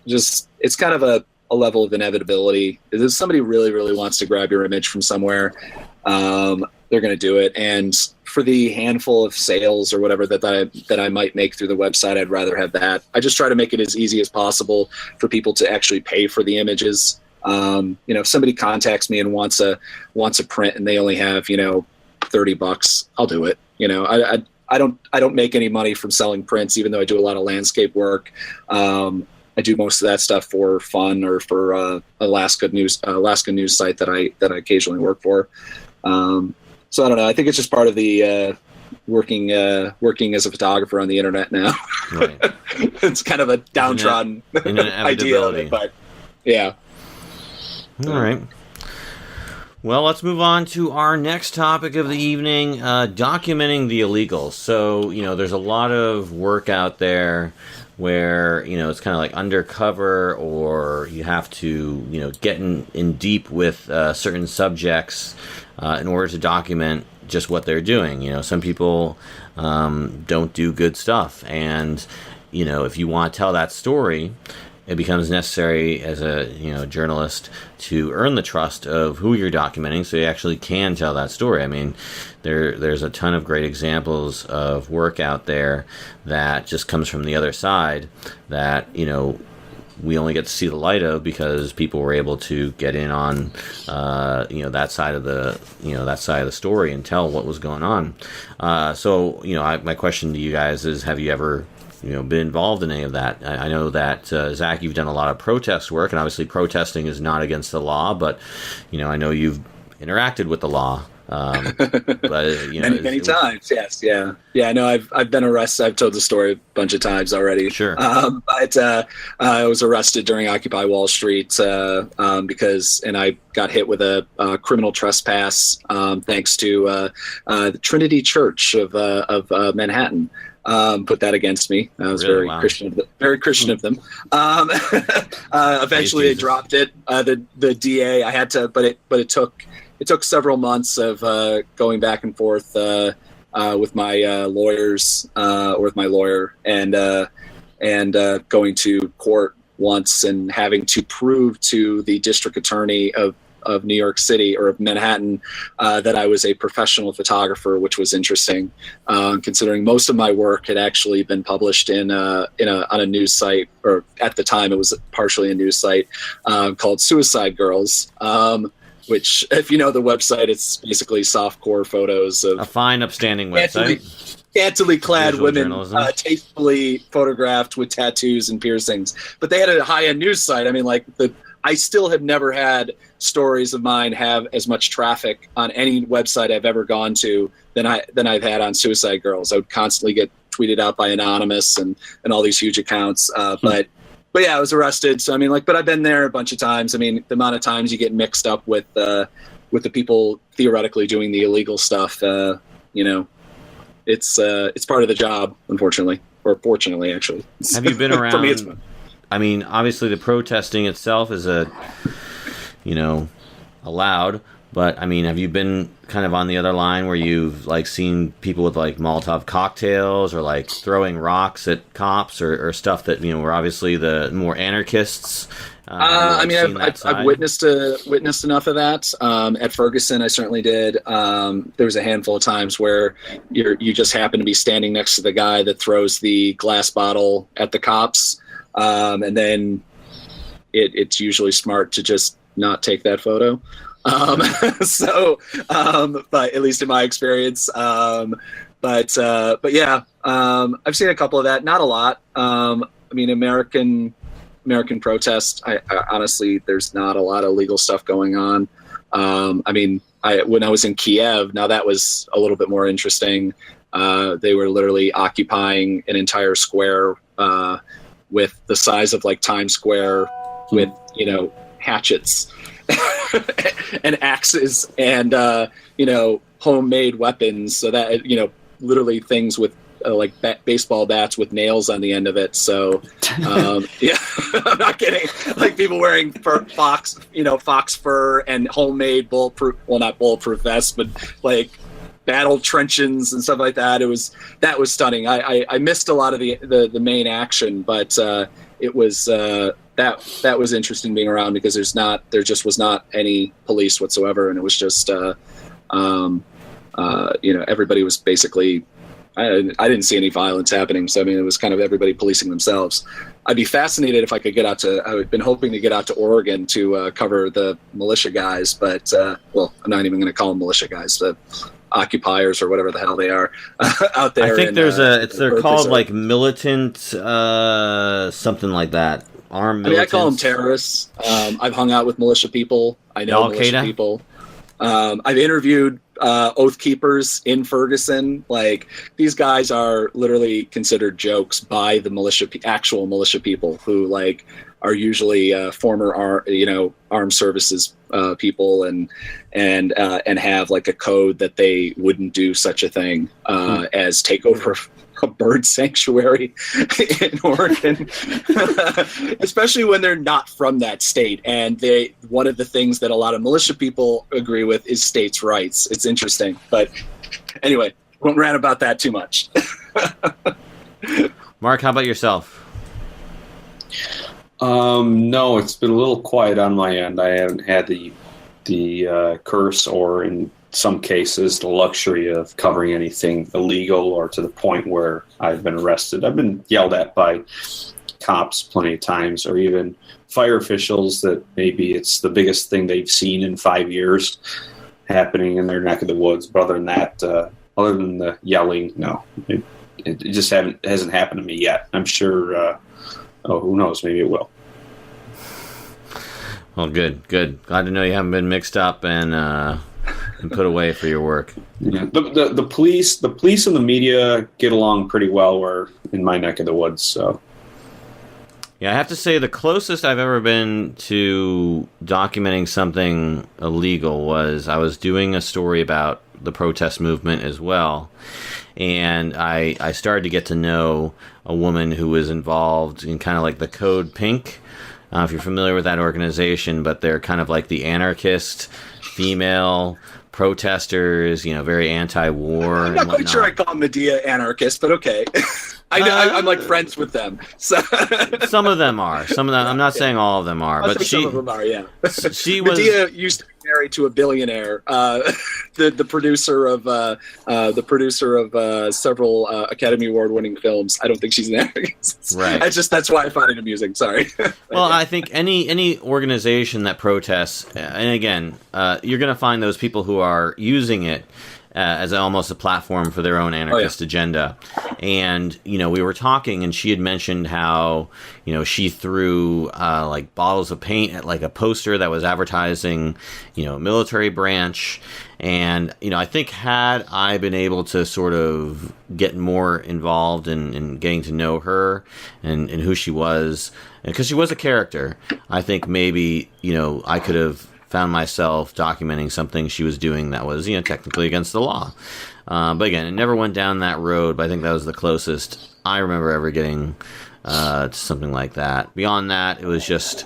it's kind of a level of inevitability. If somebody really, really wants to grab your image from somewhere, they're going to do it. And for the handful of sales or whatever that I might make through the website, I'd rather have that. I just try to make it as easy as possible for people to actually pay for the images. If somebody contacts me and wants a print and they only have, $30, I'll do it. I don't make any money from selling prints, even though I do a lot of landscape work. I do most of that stuff for fun or for Alaska news site that I occasionally work for. So I don't know. I think it's just part of the working as a photographer on the internet now. Right. It's kind of a downtrodden idea of it, but yeah. All right. Well, let's move on to our next topic of the evening, documenting the illegals. So, there's a lot of work out there where it's kind of like undercover, or you have to get in deep with certain subjects in order to document just what they're doing. Some people don't do good stuff, and if you want to tell that story, it becomes necessary as a journalist to earn the trust of who you're documenting, so you actually can tell that story. I mean, there's a ton of great examples of work out there that just comes from the other side that we only get to see the light of because people were able to get in on that side of the story and tell what was going on. So my question to you guys is, have you ever been involved in any of that? I know that Zach, you've done a lot of protest work, and obviously protesting is not against the law, but I know you've interacted with the law. But many times, yes, yeah. I know I've been arrested. I've told the story a bunch of times already. Sure. But I was arrested during Occupy Wall Street because I got hit with a criminal trespass thanks to the Trinity Church of Manhattan. Put that against me. I was really? very Wow. very Christian of them. Eventually, they dropped it. The DA, I had to, but it took several months of going back and forth with my lawyers, or with my lawyer, and going to court once and having to prove to the district attorney of New York City, or of Manhattan, that I was a professional photographer, which was interesting, considering most of my work had actually been published on a news site, or at the time it was partially a news site called Suicide Girls. Which, if you know the website, it's basically softcore photos of a fine, upstanding website. Scantily clad Visual women, journalism. Tastefully photographed with tattoos and piercings. But they had a high-end news site. I mean, I still have never had stories of mine have as much traffic on any website I've ever gone to than I've had on Suicide Girls. I would constantly get tweeted out by Anonymous and all these huge accounts. But yeah, I was arrested. So I mean, but I've been there a bunch of times. I mean, the amount of times you get mixed up with the people theoretically doing the illegal stuff, it's part of the job, unfortunately, or fortunately, actually. Have you been around? For me, it's fun. I mean, obviously the protesting itself is allowed, but I mean, have you been kind of on the other line where you've seen people with Molotov cocktails, or throwing rocks at cops, or stuff that were obviously the more anarchists? I mean, I've witnessed enough of that. At Ferguson, I certainly did. There was a handful of times where you just happen to be standing next to the guy that throws the glass bottle at the cops, and then it's usually smart to just not take that photo. But at least in my experience, but yeah, I've seen a couple of that, not a lot. I mean, American protest, I honestly, there's not a lot of legal stuff going on. I mean, when I was in Kiev, now that was a little bit more interesting. They were literally occupying an entire square, with the size of Times Square, with, hatchets and axes and homemade weapons, so that literally things with baseball bats with nails on the end of it. So yeah, I'm not kidding. People wearing fox fur and homemade bulletproof, well, not bulletproof vests, but battle truncheons and stuff like that. That was stunning. I missed a lot of the main action, but it was that was interesting being around, because there just was not any police whatsoever, and it was just everybody was basically, I didn't see any violence happening. So I mean, it was kind of everybody policing themselves. I'd be fascinated if I could get out to. I've been hoping to get out to Oregon to cover the militia guys, but well, I'm not even going to call them militia guys. The occupiers, or whatever the hell they are, out there. I think they're called militant, something like that. Armed militants. I call them terrorists. I've hung out with militia people. I know militia Al-Qaeda? people. I've interviewed Oath Keepers in Ferguson. Like, these guys are literally considered jokes by the actual militia people who like are usually former armed services people and have like a code that they wouldn't do such a thing as take over a bird sanctuary in Oregon, especially when they're not from that state. And one of the things that a lot of militia people agree with is states' rights. It's interesting, but anyway, won't rant about that too much. Mark, how about yourself? No, it's been a little quiet on my end. I haven't had the curse, or in some cases the luxury of covering anything illegal or to the point where I've been arrested. I've been yelled at by cops plenty of times, or even fire officials that maybe it's the biggest thing they've seen in 5 years happening in their neck of the woods. But other than that, other than the yelling, no, it just hasn't happened to me yet. I'm sure. Who knows? Maybe it will. Well, good. Glad to know you haven't been mixed up and put away for your work. Yeah. The police and the media get along pretty well. We're in my neck of the woods, so. Yeah, I have to say the closest I've ever been to documenting something illegal was I was doing a story about the protest movement as well. And I started to get to know a woman who was involved in kind of like the Code Pink. If you're familiar with that organization, but they're kind of like the anarchist female protesters, very anti-war. I'm not quite sure I call Medea anarchist, but okay. I'm like friends with them. So. Some of them are. Some of them. I'm not saying all of them are, but some of them are. Yeah. She was. Medea used to be married to a billionaire. The producer of several Academy Award-winning films. I don't think she's an anarchist. Right. That's why I find it amusing. Sorry. Well, I think any organization that protests, and again, you're going to find those people who are using it as almost a platform for their own anarchist agenda. And, we were talking, and she had mentioned how, she threw like bottles of paint at like a poster that was advertising, a military branch. And, I think had I been able to sort of get more involved in getting to know her and who she was, because she was a character, I think maybe, I could have found myself documenting something she was doing that was, technically against the law. But again, it never went down that road, but I think that was the closest I remember ever getting to something like that. Beyond that, it was just,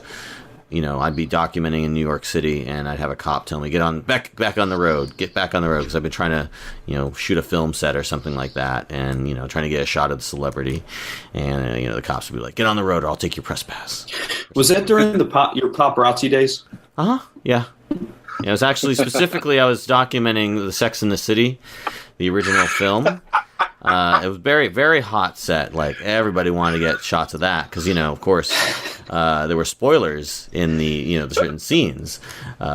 I'd be documenting in New York City, and I'd have a cop tell me, get back on the road, because I've been trying to, shoot a film set or something like that, and, trying to get a shot of the celebrity, and, the cops would be like, get on the road or I'll take your press pass. Was that during your paparazzi days? Uh-huh, yeah. It was actually specifically, I was documenting the Sex and the City, the original film. It was very, very hot set. Like, everybody wanted to get shots of that because, of course, there were spoilers in the certain scenes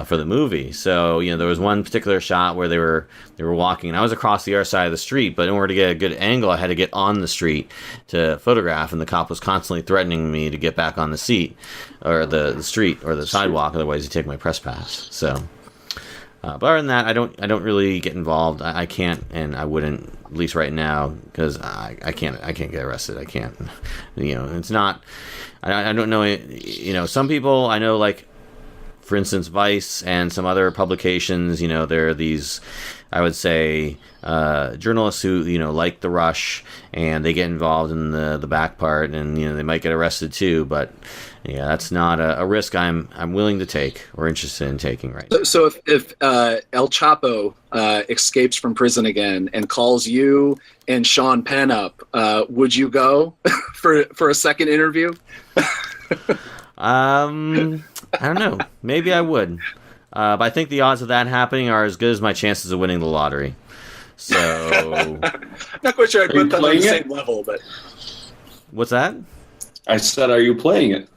for the movie. So, there was one particular shot where they were walking, and I was across the other side of the street, but in order to get a good angle, I had to get on the street to photograph, and the cop was constantly threatening me to get back on the seat or the street or the sidewalk, otherwise he'd take my press pass. So, but other than that, I don't really get involved. I can't, and I wouldn't, at least right now, because I can't get arrested. I can't, it's not. I don't know. Some people I know, like, for instance, Vice and some other publications. There are these, I would say, journalists who like the rush, and they get involved in the back part, and they might get arrested too. But yeah, that's not a risk I'm willing to take or interested in taking right now. So if El Chapo escapes from prison again and calls you and Sean Penn up, would you go for a second interview? I don't know. Maybe I would. But I think the odds of that happening are as good as my chances of winning the lottery. So, not quite sure I'd put them on the same level, but what's that? I said, are you playing it?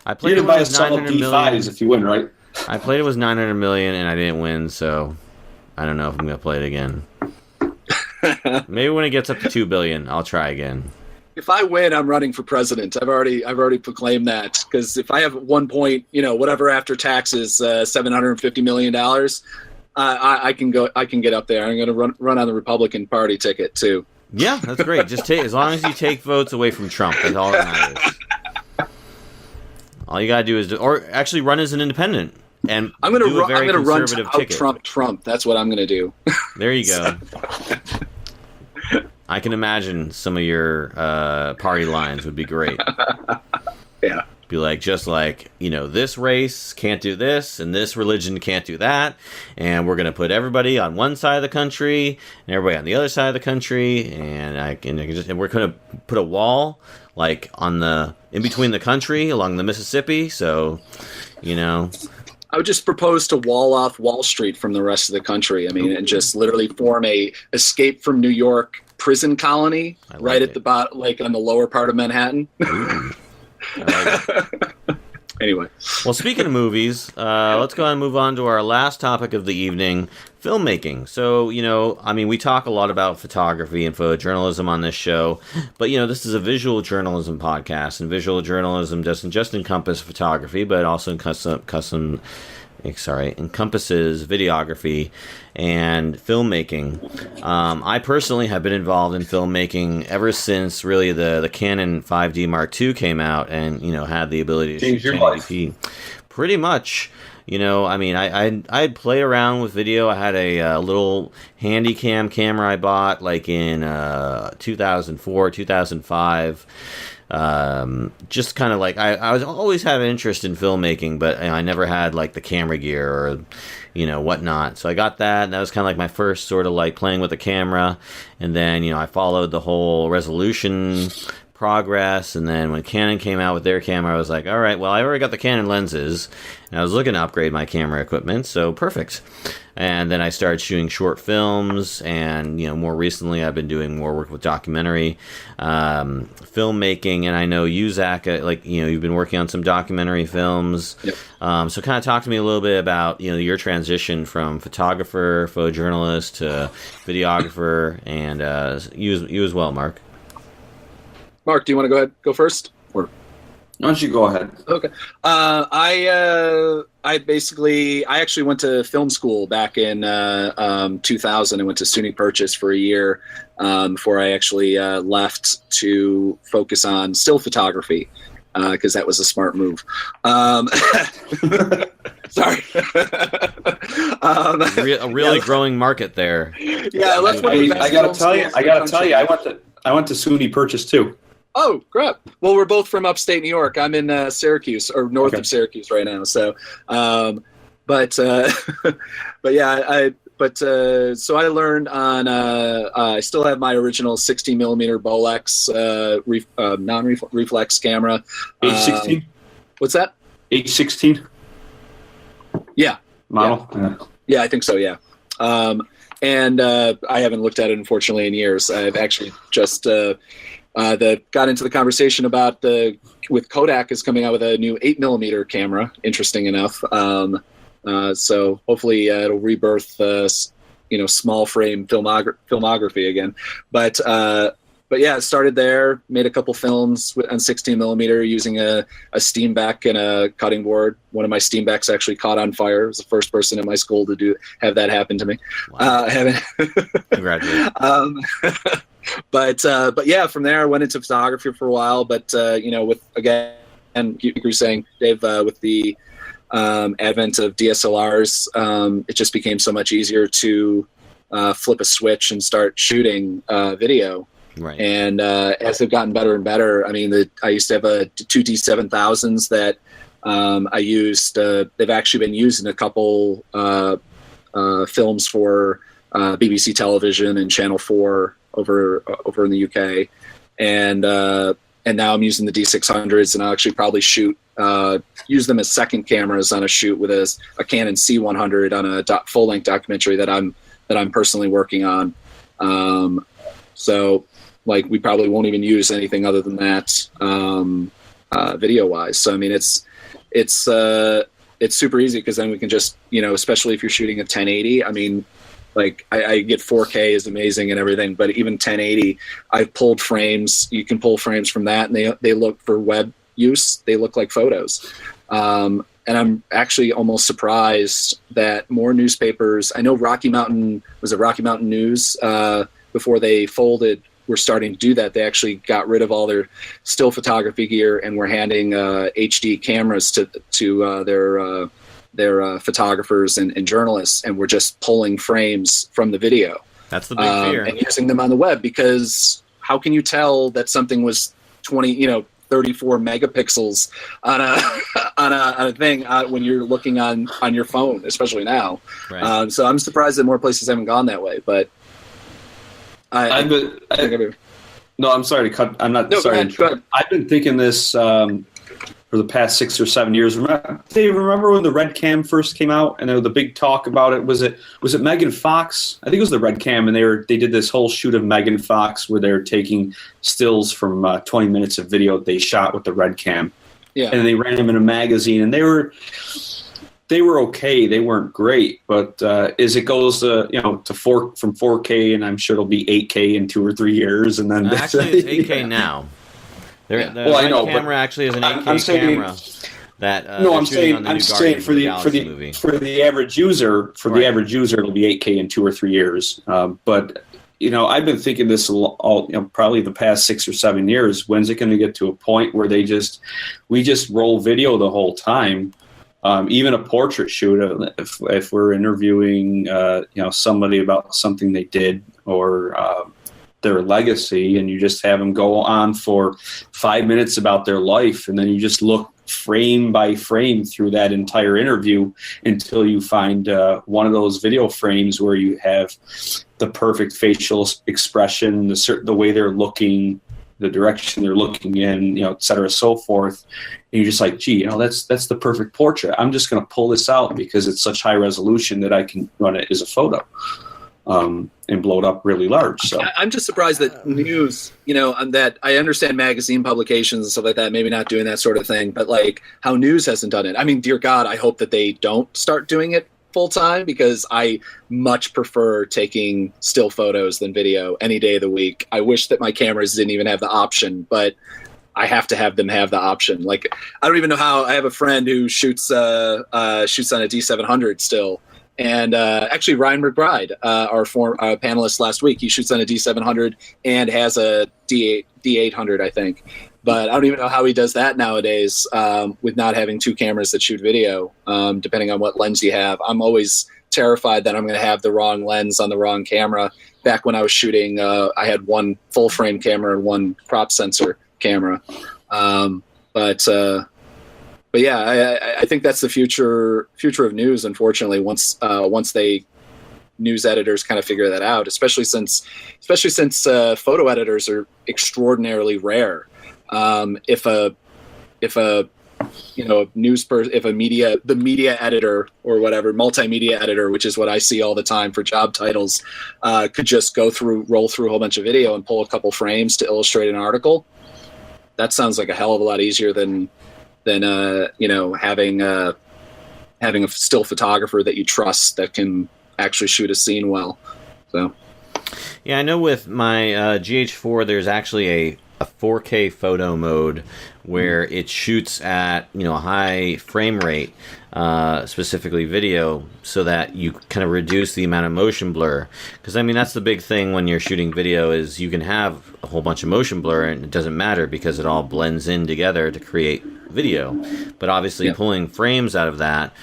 I played it with 900 million. If you win, right? I played it with 900 million, and I didn't win. So, I don't know if I'm gonna play it again. Maybe when it gets up to 2 billion, I'll try again. If I win, I'm running for president. I've already proclaimed that, because if I have 1 point, whatever after taxes, $750 million, I can go. I can get up there. I'm going to run on the Republican Party ticket too. Yeah, that's great. Just take as long as you take votes away from Trump. That's all that matters. All you gotta do is, or actually run as an independent, and I'm going to do a very run conservative out ticket. Trump. That's what I'm going to do. There you go. I can imagine some of your party lines would be great. Yeah. Be like, just like, this race can't do this, and this religion can't do that, and we're going to put everybody on one side of the country, and everybody on the other side of the country, and we're going to put a wall, like, in between the country, along the Mississippi, so, I would just propose to wall off Wall Street from the rest of the country. I mean, and just literally form a escape from New York prison colony right at the bottom, like on the lower part of Manhattan. Ooh. I like it. Anyway. Well, speaking of movies, let's go ahead and move on to our last topic of the evening, filmmaking. So, we talk a lot about photography and photojournalism on this show, but, this is a visual journalism podcast, and visual journalism doesn't just encompass photography, but also encompasses videography and filmmaking. I personally have been involved in filmmaking ever since really the Canon 5D Mark II came out and, had the ability to shoot 1080p. Pretty much. I'd play around with video. I had a little Handycam camera I bought like in 2004, 2005. Just kind of like I was always had an interest in filmmaking, but I never had like the camera gear or whatnot. So I got that, and that was kind of like my first sort of like playing with the camera. And then I followed the whole resolution progress, and then when Canon came out with their camera, I was like, all right, well, I already got the Canon lenses, and I was looking to upgrade my camera equipment, so perfect. And then I started shooting short films, and more recently I've been doing more work with documentary filmmaking. And I know you, Zach, you've been working on some documentary films. Yep. So kind of talk to me a little bit about your transition from photographer, photojournalist to videographer, and you as well, Mark. Mark, do you want to go first? Or Why don't you go ahead? Okay. I actually went to film school back in 2000. I went to SUNY Purchase for a year before I actually left to focus on still photography because that was a smart move. Sorry. A really growing market there. Yeah, I gotta tell you, I went to SUNY Purchase too. Oh, crap. Well, we're both from upstate New York. I'm in Syracuse, or north of Syracuse right now. So, so I learned on, I still have my original 60 millimeter Bolex non-reflex camera. H16? What's that? H16? Yeah. Model? Yeah, I think so, yeah. And I haven't looked at it, unfortunately, in years. I've actually just got into the conversation about with Kodak is coming out with a new 8 millimeter camera, interesting enough. So hopefully it'll rebirth, small frame filmography again. But yeah, it started there, made a couple films on 16 millimeter using a Steenbeck and a cutting board. One of my Steenbecks actually caught on fire. I was the first person in my school to have that happen to me. Wow. Congratulations. But yeah, from there I went into photography for a while. But with again, and you were saying, Dave, with the advent of DSLRs, it just became so much easier to flip a switch and start shooting video. Right. And as they've gotten better and better, I mean, I used to have two D7000s that I used. They've actually been used in a couple films for BBC television and Channel 4 over in the UK, and now I'm using the D600s, and I'll actually probably use them as second cameras on a shoot with a Canon C100 on a full length documentary that I'm personally working on. So like we probably won't even use anything other than that video wise. So I mean it's super easy because then we can just especially if you're shooting at 1080. I mean. Like I get 4K is amazing and everything, but even 1080, I've pulled frames. You can pull frames from that, and they look for web use. They look like photos. And And I'm actually almost surprised that more newspapers, I know Rocky Mountain News, before they folded, were starting to do that. They actually got rid of all their still photography gear and were handing HD cameras to their photographers and journalists, and were just pulling frames from the video. That's the big fear. And using them on the web, because how can you tell that something was 34 megapixels on a thing when you're looking on your phone, especially now. Right. So I'm surprised that more places haven't gone that way. But no, I'm sorry to cut. I'm not no, sorry. Go ahead. I've been thinking this for the past 6 or 7 years. Remember when the Red Cam first came out, and there was the big talk about it? Was it Megan Fox? I think it was the Red Cam, and they did this whole shoot of Megan Fox where they were taking stills from 20 minutes of video they shot with the Red Cam. Yeah. And they ran them in a magazine, and they were okay. They weren't great, but as it goes from 4K, and I'm sure it'll be 8K in 2 or 3 years, and then actually it's 8K now. The I know, camera actually is an 8K camera. I'm saying for the average user, the average user, it'll be 8K in 2 or 3 years. But I've been thinking this probably the past 6 or 7 years. When's it going to get to a point where we just roll video the whole time? Even a portrait shoot, if we're interviewing somebody about something they did or their legacy, and you just have them go on for 5 minutes about their life, and then you just look frame by frame through that entire interview until you find one of those video frames where you have the perfect facial expression, the way they're looking, the direction they're looking in, et cetera, so forth. And you're just like, gee, that's the perfect portrait. I'm just going to pull this out because it's such high resolution that I can run it as a photo. And blow it up really large. So I'm just surprised that news, that I understand magazine publications and stuff like that, maybe not doing that sort of thing, but like how news hasn't done it. I mean, dear God, I hope that they don't start doing it full time, because I much prefer taking still photos than video any day of the week. I wish that my cameras didn't even have the option, but I have to have them have the option. Like, I don't even know how. I have a friend who shoots on a D700 still. And actually, Ryan McBride, our panelist last week, he shoots on a D700 and has a D800, I think. But I don't even know how he does that nowadays with not having 2 cameras that shoot video, depending on what lens you have. I'm always terrified that I'm going to have the wrong lens on the wrong camera. Back when I was shooting, I had one full-frame camera and one crop sensor camera. But yeah, I think that's the future of news. Unfortunately, once news editors kind of figure that out, especially since photo editors are extraordinarily rare. If the media editor or whatever, multimedia editor, which is what I see all the time for job titles, could just roll through a whole bunch of video and pull a couple frames to illustrate an article, that sounds like a hell of a lot easier than having a still photographer that you trust that can actually shoot a scene well. So, yeah, I know with my GH4, there's actually a 4K photo mode where it shoots at a high frame rate, specifically video, so that you kind of reduce the amount of motion blur. Because that's the big thing when you're shooting video, is you can have a whole bunch of motion blur and it doesn't matter because it all blends in together to create video. But obviously pulling frames out of that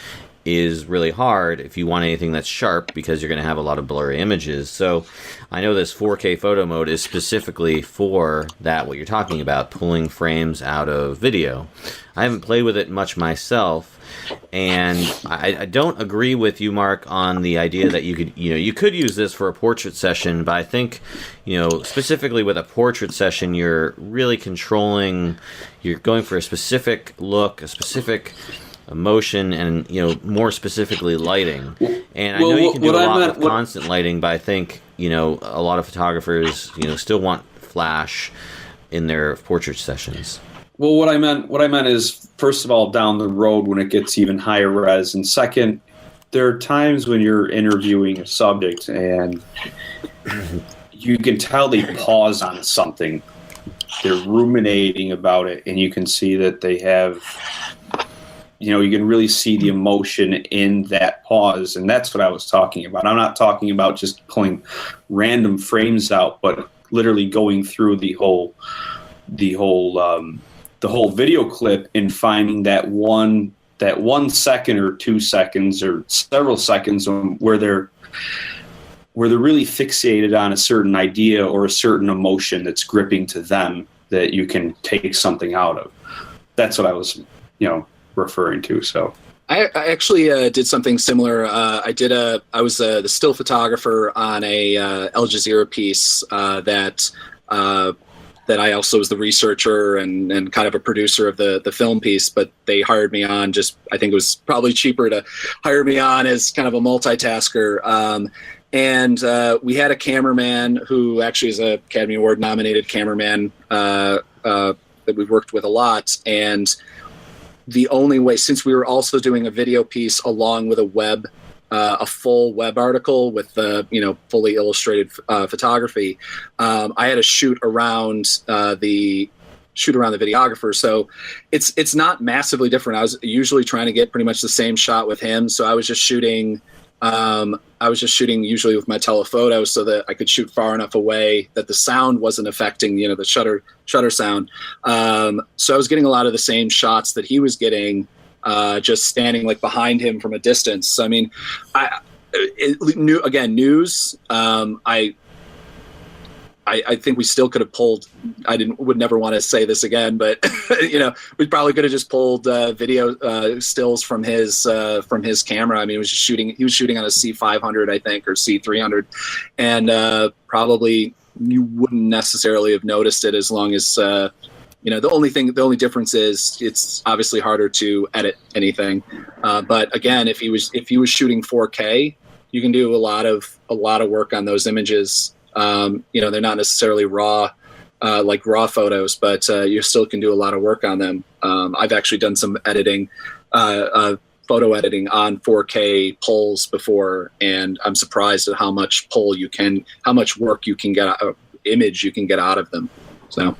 is really hard if you want anything that's sharp, because you're going to have a lot of blurry images. So I know this 4K photo mode is specifically for that, what you're talking about, pulling frames out of video. I haven't played with it much myself, and I don't agree with you, Mark, on the idea that you could use this for a portrait session, but I think specifically with a portrait session, you're really controlling, you're going for a specific look, a specific emotion, and more specifically lighting. And I know you can do a lot with constant lighting, but I think a lot of photographers still want flash in their portrait sessions. Well, what I meant is, first of all, down the road when it gets even higher res, and second, there are times when you're interviewing a subject and you can tell they pause on something, they're ruminating about it, and you can see that they have you can really see the emotion in that pause, and that's what I was talking about. I'm not talking about just pulling random frames out, but literally going through the whole video clip and finding that 1 second or 2 seconds or several seconds where they're really fixated on a certain idea or a certain emotion that's gripping to them that you can take something out of. That's what I was, referring to. So I actually did something similar. I was the still photographer on a Al Jazeera piece that I also was the researcher and kind of a producer of the film piece, but they hired me on I think it was probably cheaper to hire me on as kind of a multitasker. And we had a cameraman who actually is a Academy Award nominated cameraman that we've worked with a lot. And the only way, since we were also doing a video piece along with a full web article with fully illustrated photography, I had to shoot around the videographer. So it's not massively different. I was usually trying to get pretty much the same shot with him. So I was just shooting usually with my telephoto so that I could shoot far enough away that the sound wasn't affecting, the shutter sound. So I was getting a lot of the same shots that he was getting, just standing like behind him from a distance. I mean, news. I think we still could have pulled. Would never want to say this again, but we probably could have just pulled video stills from his camera. I mean, he was shooting on a C500, I think, or C300, and probably you wouldn't necessarily have noticed it as long as the only difference is it's obviously harder to edit anything. But again, if he was shooting 4K, you can do a lot of work on those images. They're not necessarily raw, like raw photos, but you still can do a lot of work on them. I've actually done some editing, photo editing on 4K pulls before, and I'm surprised at how much work you can get, image you can get out of them. So.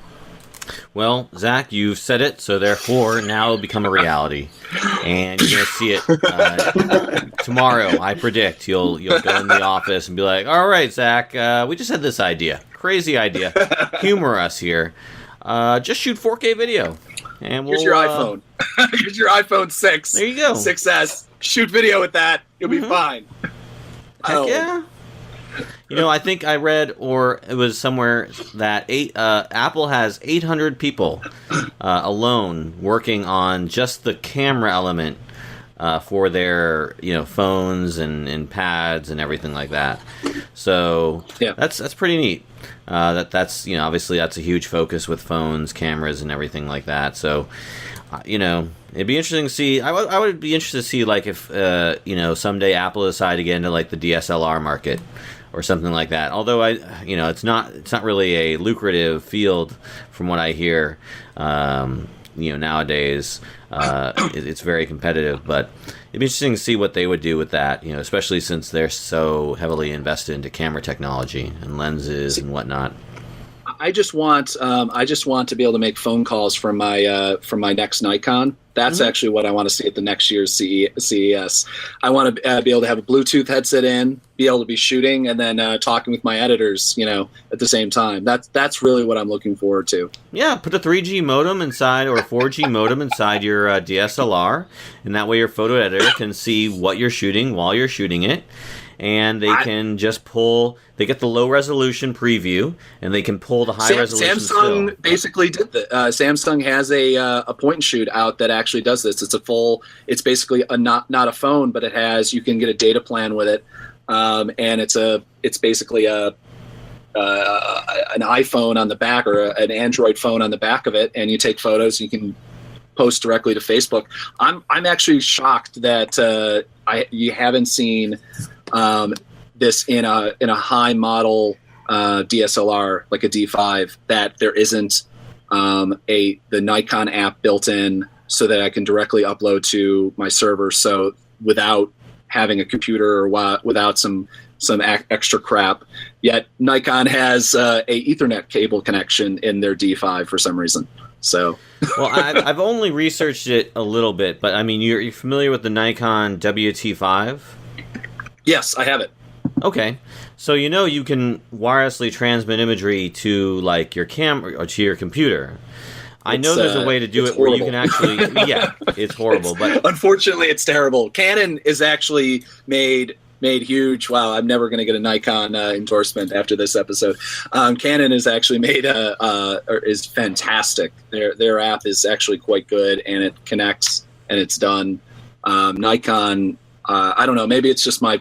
Well, Zach, you've said it, so therefore now it'll become a reality, and you're going to see it tomorrow. I predict you'll go in the office and be like, "All right, Zach, we just had this idea, crazy idea. Humor us here. Just shoot 4K video, and here's your iPhone. Here's your iPhone 6. There you go, 6S. Shoot video with that. You'll be fine." Heck yeah. I think I read, or it was somewhere, that Apple has 800 people alone working on just the camera element for their phones and pads and everything like that. So yeah, that's pretty neat. That's obviously that's a huge focus with phones, cameras, and everything like that. So it'd be interesting to see. I would be interested to see like if someday Apple decide to get into like the DSLR market or something like that. Although it's not really a lucrative field from what I hear. Nowadays it's very competitive, but it'd be interesting to see what they would do with that. Especially since they're so heavily invested into camera technology and lenses and whatnot. I just want to be able to make phone calls from my next Nikon. That's actually what I want to see at the next year's CES. I want to be able to have a Bluetooth headset in, be able to be shooting, and then talking with my editors, at the same time. That's really what I'm looking forward to. Yeah, put a 3G modem inside or a 4G modem inside your DSLR, and that way your photo editor can see what you're shooting while you're shooting it. And they can just pull. They get the low resolution preview, and they can pull the high resolution. Samsung still. basically did that. Samsung has a point and shoot out that actually does this. It's basically not a phone, but you can get a data plan with it, and it's basically an iPhone on the back or an Android phone on the back of it, and you take photos. You can post directly to Facebook. I'm actually shocked that you haven't seen this in a high model DSLR like a D5, that there isn't the Nikon app built in so that I can directly upload to my server. So without having a computer or without some extra crap. Yet Nikon has a Ethernet cable connection in their D5 for some reason. So, Well, I've only researched it a little bit, but I mean, you're familiar with the Nikon WT5? yes, I have it. Okay, so you can wirelessly transmit imagery to like your camera or to your computer. I know there's a way to do it where you can actually, yeah, it's horrible, but unfortunately, it's terrible. Canon is actually made huge. Wow, I'm never going to get a Nikon endorsement after this episode. Canon has actually made is fantastic. Their app is actually quite good, and it connects and it's done. Nikon, I don't know. Maybe it's just my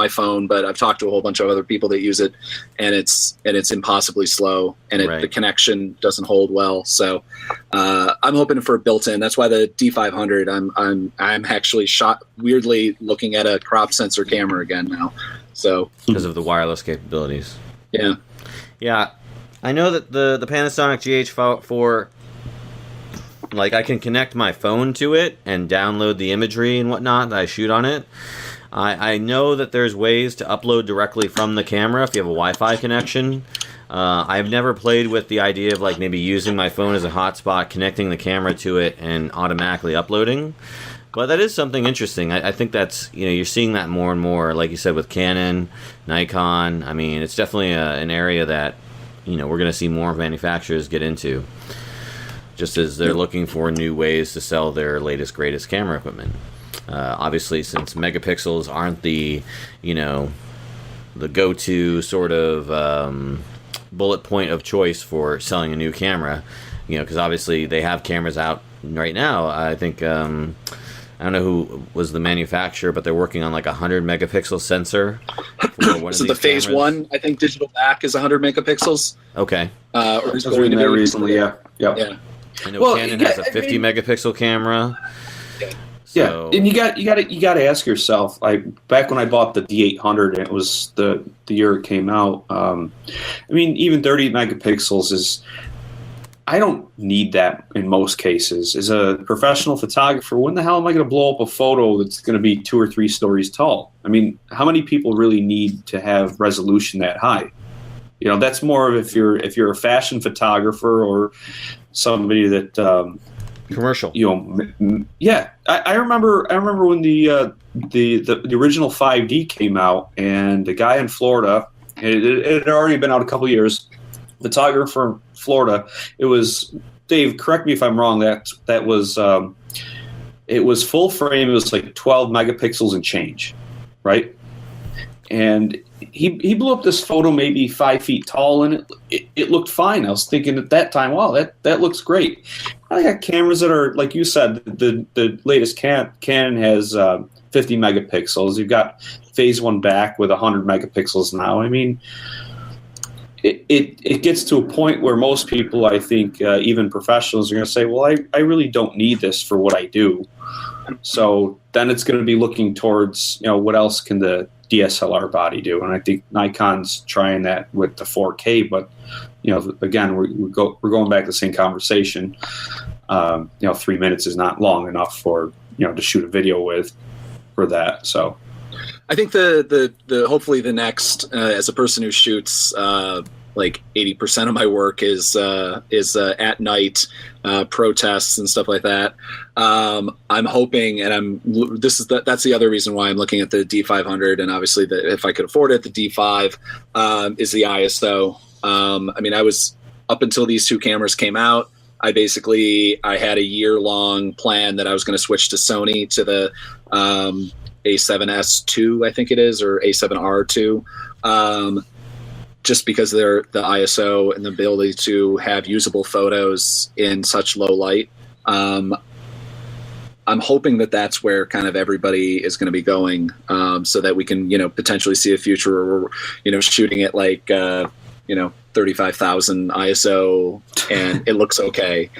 phone, but I've talked to a whole bunch of other people that use it, and it's impossibly slow, and the connection doesn't hold well. So I'm hoping for a built-in. That's why the D500. I'm actually weirdly looking at a crop sensor camera again now. So because of the wireless capabilities. Yeah. I know that the Panasonic GH4. Like, I can connect my phone to it and download the imagery and whatnot that I shoot on it. I know that there's ways to upload directly from the camera if you have a Wi-Fi connection. I've never played with the idea of, like, maybe using my phone as a hotspot, connecting the camera to it, and automatically uploading. But that is something interesting. I think that's, you're seeing that more and more, like you said, with Canon, Nikon. I mean, it's definitely an area that, we're going to see more manufacturers get into, just as they're looking for new ways to sell their latest, greatest camera equipment. Obviously, since megapixels aren't the go-to sort of bullet point of choice for selling a new camera, because obviously they have cameras out right now. I think, I don't know who was the manufacturer, but they're working on like a 100 megapixel sensor. For one so of the these phase cameras. 1, I think digital back is 100 megapixels. Okay. Or I is was going reading to that be recently, yeah. Yeah. I know Well, Canon yeah, has a 50 megapixel camera. Yeah, and you got to ask yourself. Back when I bought the D800, and it was the year it came out. I mean, even 30 megapixels is. I don't need that in most cases. As a professional photographer, when the hell am I going to blow up a photo that's going to be 2 or 3 stories tall? I mean, how many people really need to have resolution that high? That's more of if you're a fashion photographer or somebody that. Commercial. Yeah. I remember when the original 5D came out, and the guy in Florida, it had already been out a couple of years. Photographer from Florida. It was Dave. Correct me if I'm wrong. That was it was full frame. It was like 12 megapixels and change, right? And he blew up this photo maybe 5 feet tall, and it looked fine. I was thinking at that time, wow, that looks great. I got cameras that are, like you said, the latest Canon has 50 megapixels. You've got phase 1 back with 100 megapixels now. I mean, it gets to a point where most people, I think, even professionals, are going to say, well, I really don't need this for what I do. So then it's going to be looking towards, what else can the DSLR body do? And I think Nikon's trying that with the 4K, but again, we're going back to the same conversation. 3 minutes is not long enough for to shoot a video with for that. So I think the hopefully the next as a person who shoots like 80% of my work is at night protests and stuff like that. I'm hoping, and that's the other reason why I'm looking at the D500, and obviously if I could afford it, the D5 is the ISO. I mean, I was up until these 2 cameras came out. I had a year-long plan that I was going to switch to Sony to the A7S2, I think it is, or A7R2, just because they're the ISO and the ability to have usable photos in such low light. I'm hoping that that's where kind of everybody is going to be going, so that we can, potentially see a future where we're, shooting at like, 35,000 ISO and it looks okay,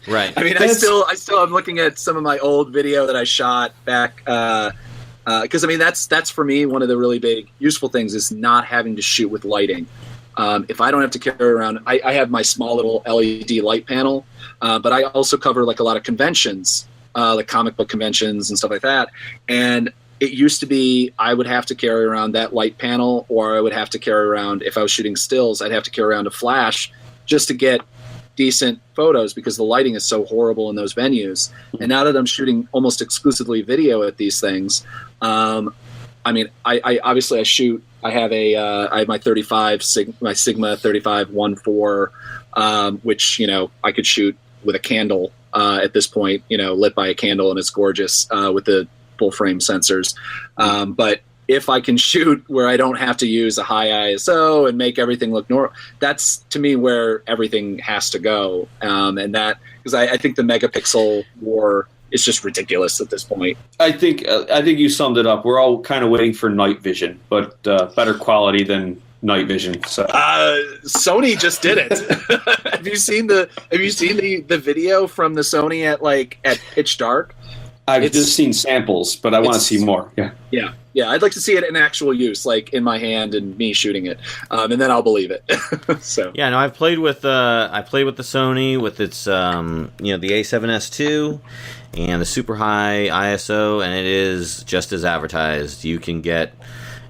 Right. I mean, I still am looking at some of my old video that I shot back, because I mean, that's for me one of the really big useful things is not having to shoot with lighting. If I don't have to carry around, I have my small little LED light panel, but I also cover like a lot of conventions, like comic book conventions and stuff like that. And it used to be I would have to carry around that light panel, or I would have to carry around, if I was shooting stills, I'd have to carry around a flash just to get decent photos because the lighting is so horrible in those venues. And now that I'm shooting almost exclusively video at these things, I mean, I obviously I have my 35 my Sigma 35-1.4, which, you know, I could shoot with a candle at this point, you know, lit by a candle, and it's gorgeous with the full frame sensors. But if I can shoot where I don't have to use a high ISO and make everything look normal, that's to me where everything has to go. And that, because I think the megapixel war is just ridiculous at this point. I think you summed it up. We're all kind of waiting for night vision, but better quality than night vision. So Sony just did it. Have you seen the video from the Sony at pitch dark? I've just seen samples, but I want to see more. Yeah. I'd like to see it in actual use, like in my hand and me shooting it, and then I'll believe it. So yeah, no, I've played with the Sony with its the A7S II and the super high ISO, and it is just as advertised. You can get,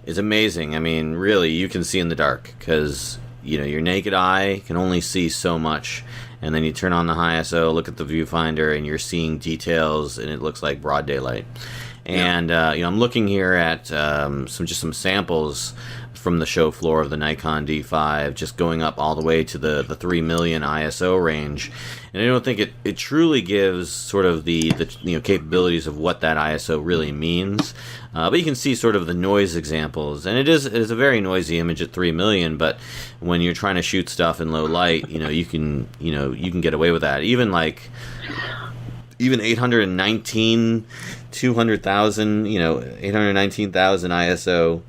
it's amazing. I mean, really, you can see in the dark because, you know, your naked eye can only see so much. And then you turn on the high ISO, look at the viewfinder, and you're seeing details, and it looks like broad daylight. And you know, I'm looking here at some samples from the show floor of the Nikon D5, just going up all the way to the 3 million ISO range. And I don't think it truly gives sort of the you know, capabilities of what that ISO really means. But you can see sort of the noise examples, and it is a very noisy image at 3 million. But when you're trying to shoot stuff in low light, you can get away with that. Even 819, 200,000, 819,000 ISO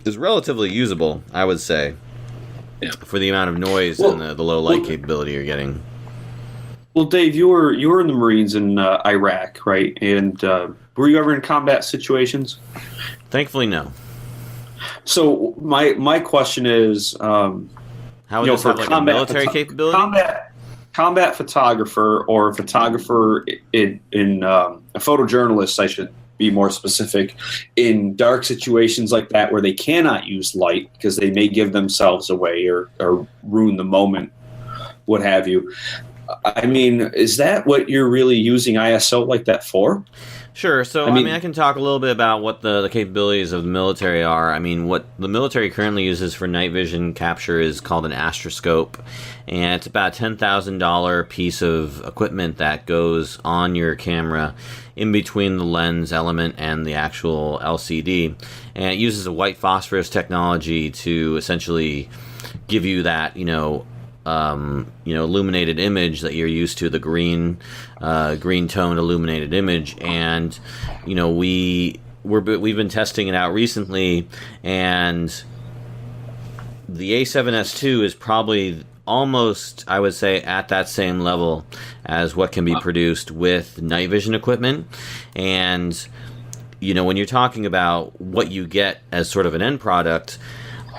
is relatively usable, I would say, for the amount of noise and the low light capability you're getting. Well, Dave, you were in the Marines in Iraq, right? And were you ever in combat situations? Thankfully, no. So my question is, how would this have a military capability? Combat photographer or photographer in a photojournalist, I should be more specific, in dark situations like that where they cannot use light because they may give themselves away or ruin the moment, what have you. I mean, is that what you're really using ISO like that for? Sure. So, I mean, I can talk a little bit about what the capabilities of the military are. I mean, what the military currently uses for night vision capture is called an astroscope, and it's about a $10,000 piece of equipment that goes on your camera in between the lens element and the actual LCD, and it uses a white phosphorus technology to essentially give you that, illuminated image that you're used to, the green toned illuminated image. And we've been testing it out recently, and the A7S II is probably almost, I would say, at that same level as what can be produced with night vision equipment. And when you're talking about what you get as sort of an end product,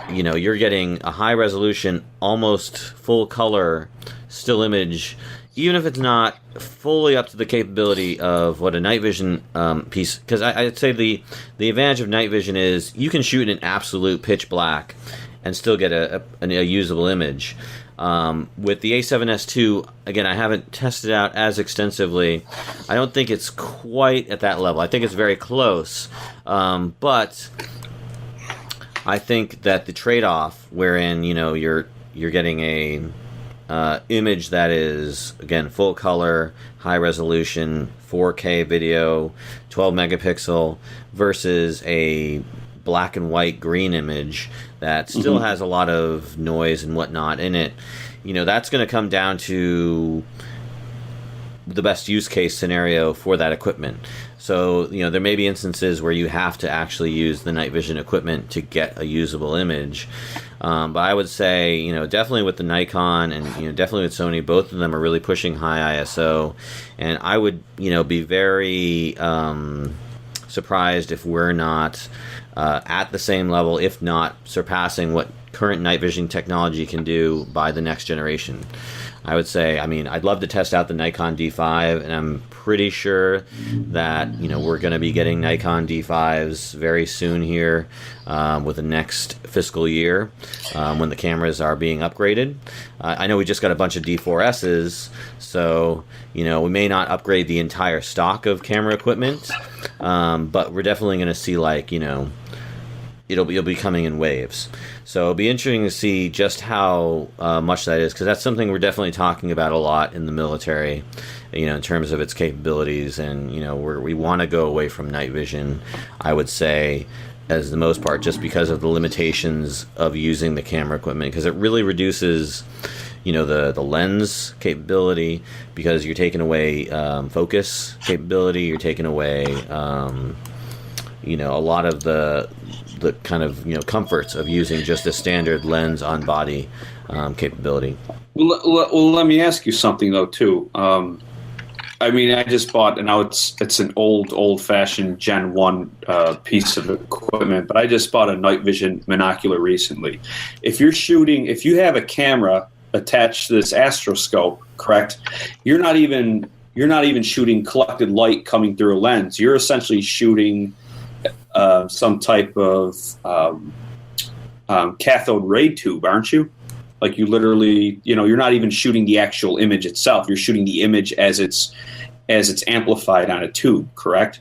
you're getting a high resolution, almost full color still image, even if it's not fully up to the capability of what a night vision piece. Because I'd say the advantage of night vision is you can shoot in absolute pitch black and still get a usable image. With the A7S II, again, I haven't tested out as extensively. I don't think it's quite at that level. I think it's very close, but I think that the trade-off, wherein you're getting a image that is, again, full color, high resolution, 4K video, 12 megapixel, versus a black and white green image that still has a lot of noise and whatnot in it, that's going to come down to the best use case scenario for that equipment. So, there may be instances where you have to actually use the night vision equipment to get a usable image. But I would say, definitely with the Nikon and, definitely with Sony, both of them are really pushing high ISO. And I would, be very surprised if we're not at the same level, if not surpassing what current night vision technology can do by the next generation. I would say, I mean, I'd love to test out the Nikon D5, and I'm pretty sure that, we're going to be getting Nikon D5s very soon here with the next fiscal year when the cameras are being upgraded. I know we just got a bunch of D4Ss, so, we may not upgrade the entire stock of camera equipment, but we're definitely going to see, it'll be coming in waves. So it'll be interesting to see just how much that is, because that's something we're definitely talking about a lot in the military, in terms of its capabilities. And, we want to go away from night vision, I would say, as the most part, just because of the limitations of using the camera equipment, because it really reduces, the lens capability, because you're taking away focus capability, you're taking away, a lot of the kind of comforts of using just a standard lens on body capability. Well, let me ask you something though too. I mean, I just bought, and now it's an old fashioned Gen 1 piece of equipment, but I just bought a night vision monocular recently. If you have a camera attached to this astroscope, correct? You're not even shooting collected light coming through a lens. You're essentially shooting some type of cathode ray tube, aren't you? Like you literally, you're not even shooting the actual image itself. You're shooting the image as it's amplified on a tube, correct?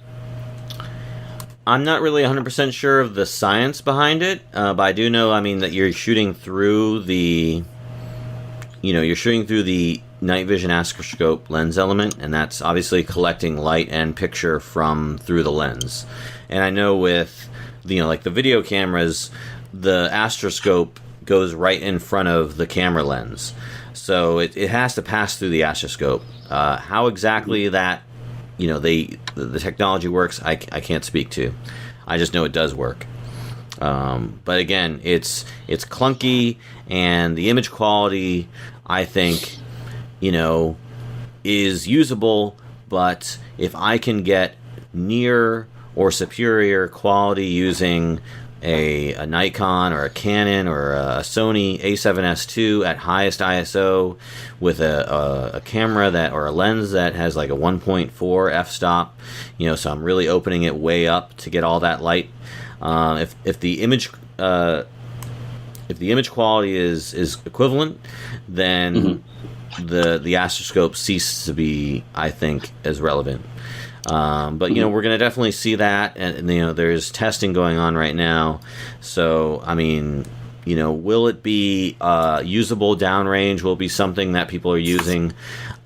I'm not really 100% sure of the science behind it, but I do know, that you're shooting through the, night vision astroscope lens element, and that's obviously collecting light and picture from through the lens. And I know with, like the video cameras, the astroscope goes right in front of the camera lens. So it has to pass through the astroscope. How exactly that, the technology works, I can't speak to. I just know it does work. But again, it's clunky, and the image quality, I think, is usable, but if I can get near or superior quality using a Nikon or a Canon or a Sony a7S II at highest ISO with a camera or a lens that has like a 1.4 f-stop, so I'm really opening it way up to get all that light. If the image quality is equivalent, then the astroscope ceases to be, I think, as relevant. But we're going to definitely see that, and there's testing going on right now. So will it be usable downrange? Will it be something that people are using?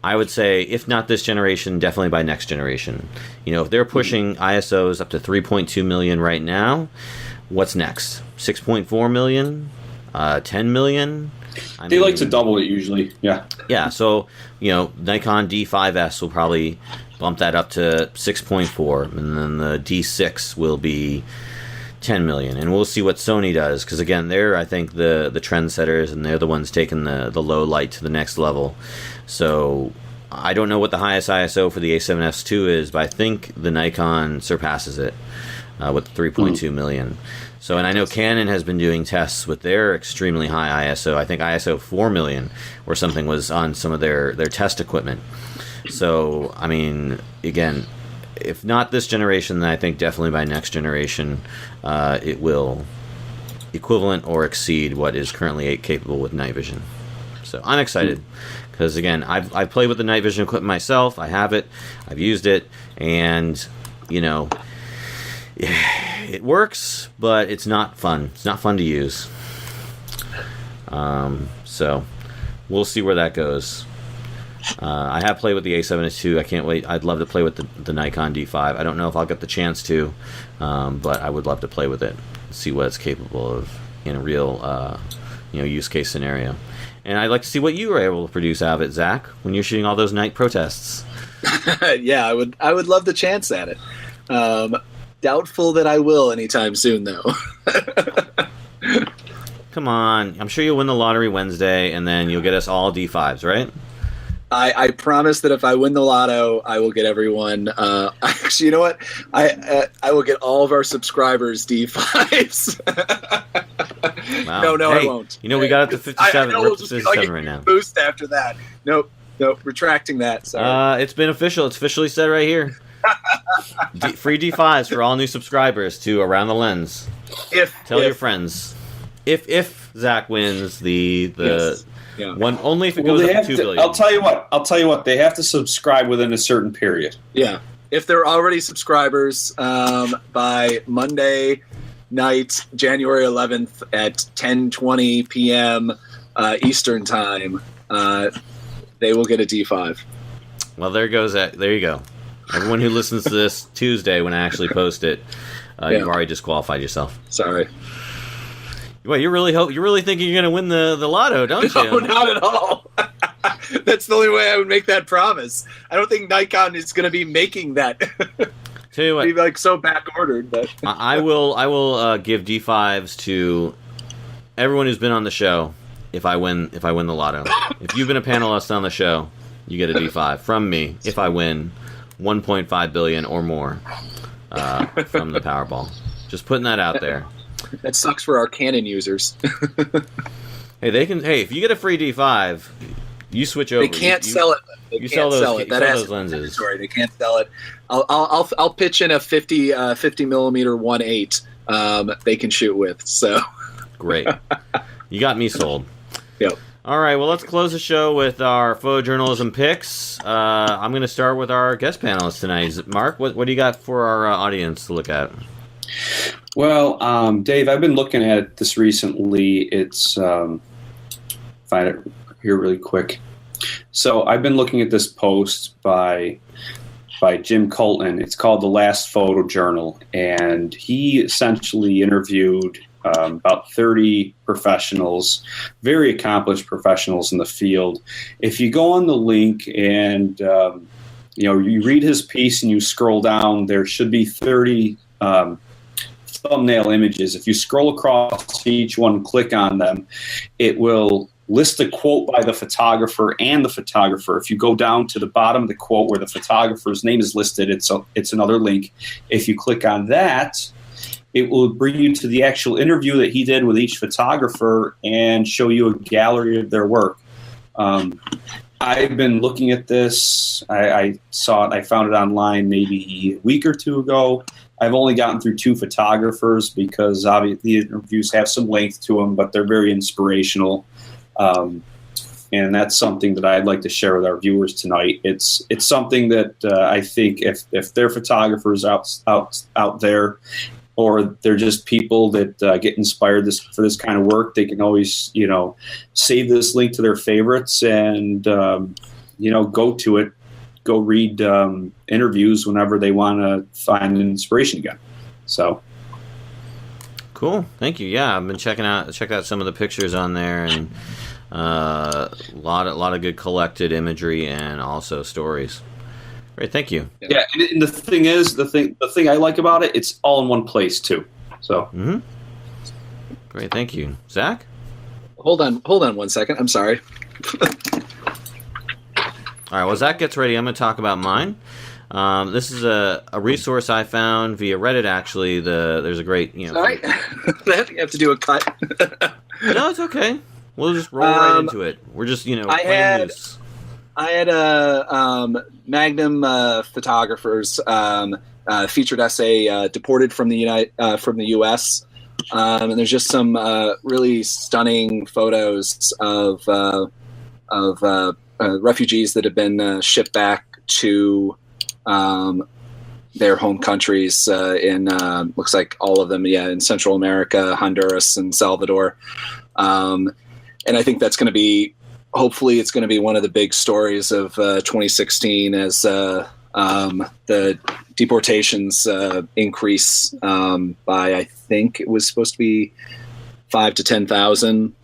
I would say, if not this generation, definitely by next generation. If they're pushing ISOs up to 3.2 million right now, what's next? 6.4 million? 10 million? They like to double it usually. Yeah. Yeah. So Nikon D5S will probably bump that up to 6.4, and then the D6 will be 10 million, and we'll see what Sony does, because again, they're, I think, the trendsetters, and they're the ones taking the low light to the next level. So I don't know what the highest ISO for the A7S II is, but I think the Nikon surpasses it with 3.2 million. So, and I know Canon has been doing tests with their extremely high ISO. I think ISO 4 million or something was on some of their test equipment. So, again, if not this generation, then I think definitely by next generation, it will equivalent or exceed what is currently capable with night vision. So I'm excited, because again, I've played with the night vision equipment myself. I have it, I've used it, and it works, but it's not fun. It's not fun to use. So we'll see where that goes. I have played with the A7S II. I can't wait. I'd love to play with the Nikon D5. I don't know if I'll get the chance to, but I would love to play with it, see what it's capable of in a real use case scenario. And I'd like to see what you were able to produce out of it, Zach, when you're shooting all those night protests. Yeah, I would love the chance at it. Doubtful that I will anytime soon, though. Come on. I'm sure you'll win the lottery Wednesday, and then you'll get us all D5s, right? I promise that if I win the lotto, I will get everyone. Actually, you know what? I will get all of our subscribers D5s. Wow. No, Hey, I won't. We got up to 57. We're up to It'll just be 57 right now. Boost after that. Nope, retracting that. Sorry. It's been official. It's officially said right here. Free D5s for all new subscribers to Around the Lens. Tell your friends. If Zach wins the Yes. Yeah. one, only if it goes up to 2 billion. I'll tell you what. They have to subscribe within a certain period. Yeah. If they're already subscribers by Monday night, January 11th at 10:20 p.m. Eastern time, they will get a D5. Well, there you go. Everyone who listens to this Tuesday when I actually post it, you've already disqualified yourself. Sorry. Well, you're really thinking you're going to win the lotto, don't you? No, not at all. That's the only way I would make that promise. I don't think Nikon is going to be making that. Tell you what, be like so back ordered. But I will give D5s to everyone who's been on the show. If I win the lotto, if you've been a panelist on the show, you get a D5 from me. If I win 1.5 billion or more from the Powerball, just putting that out there. That sucks for our Canon users. Hey, if you get a free D5, you switch over. They can't sell it. You sell those lenses. Sorry, they can't sell it. I'll pitch in a 50 millimeter 1.8. They can shoot with. So great. You got me sold. Yep. All right. Well, let's close the show with our photojournalism picks. I'm going to start with our guest panelists tonight. Mark, what do you got for our audience to look at? Well, Dave, I've been looking at this recently. It's find it here really quick. So I've been looking at this post by Jim Colton. It's called The Last Photojournal, and he essentially interviewed about 30 professionals, very accomplished professionals in the field. If you go on the link and you read his piece and you scroll down, there should be 30 thumbnail images. If you scroll across each one, click on them, it will list a quote by the photographer and the photographer. If you go down to the bottom of the quote where the photographer's name is listed, it's another link. If you click on that, it will bring you to the actual interview that he did with each photographer and show you a gallery of their work. I've been looking at this. I saw it. I found it online maybe a week or two ago. I've only gotten through 2 photographers because obviously the interviews have some length to them, but they're very inspirational. And that's something that I'd like to share with our viewers tonight. It's something that I think if they're photographers out there, or they're just people that get inspired for this kind of work, they can always save this link to their favorites and go to it. Go read interviews whenever they want to find inspiration again. So cool, thank you. Yeah, I've been checking out some of the pictures on there, and a lot of good collected imagery and also stories. Great, thank you. Yeah, and the thing is, the thing I like about it, it's all in one place too. So great, thank you, Zach. Hold on 1 second. I'm sorry. All right, well, Zach gets ready. I'm going to talk about mine. This is a resource I found via Reddit, actually. There's a great... Sorry? You have to do a cut. No, it's okay. We'll just roll right into it. We're just, playing loose. I had a Magnum photographers featured essay deported from the U.S. And there's just some really stunning photos of refugees that have been shipped back to their home countries in looks like all of them, in Central America, Honduras, and Salvador. And I think that's going to be, hopefully it's going to be one of the big stories of 2016 as the deportations increase by, I think it was supposed to be 5,000 to 10,000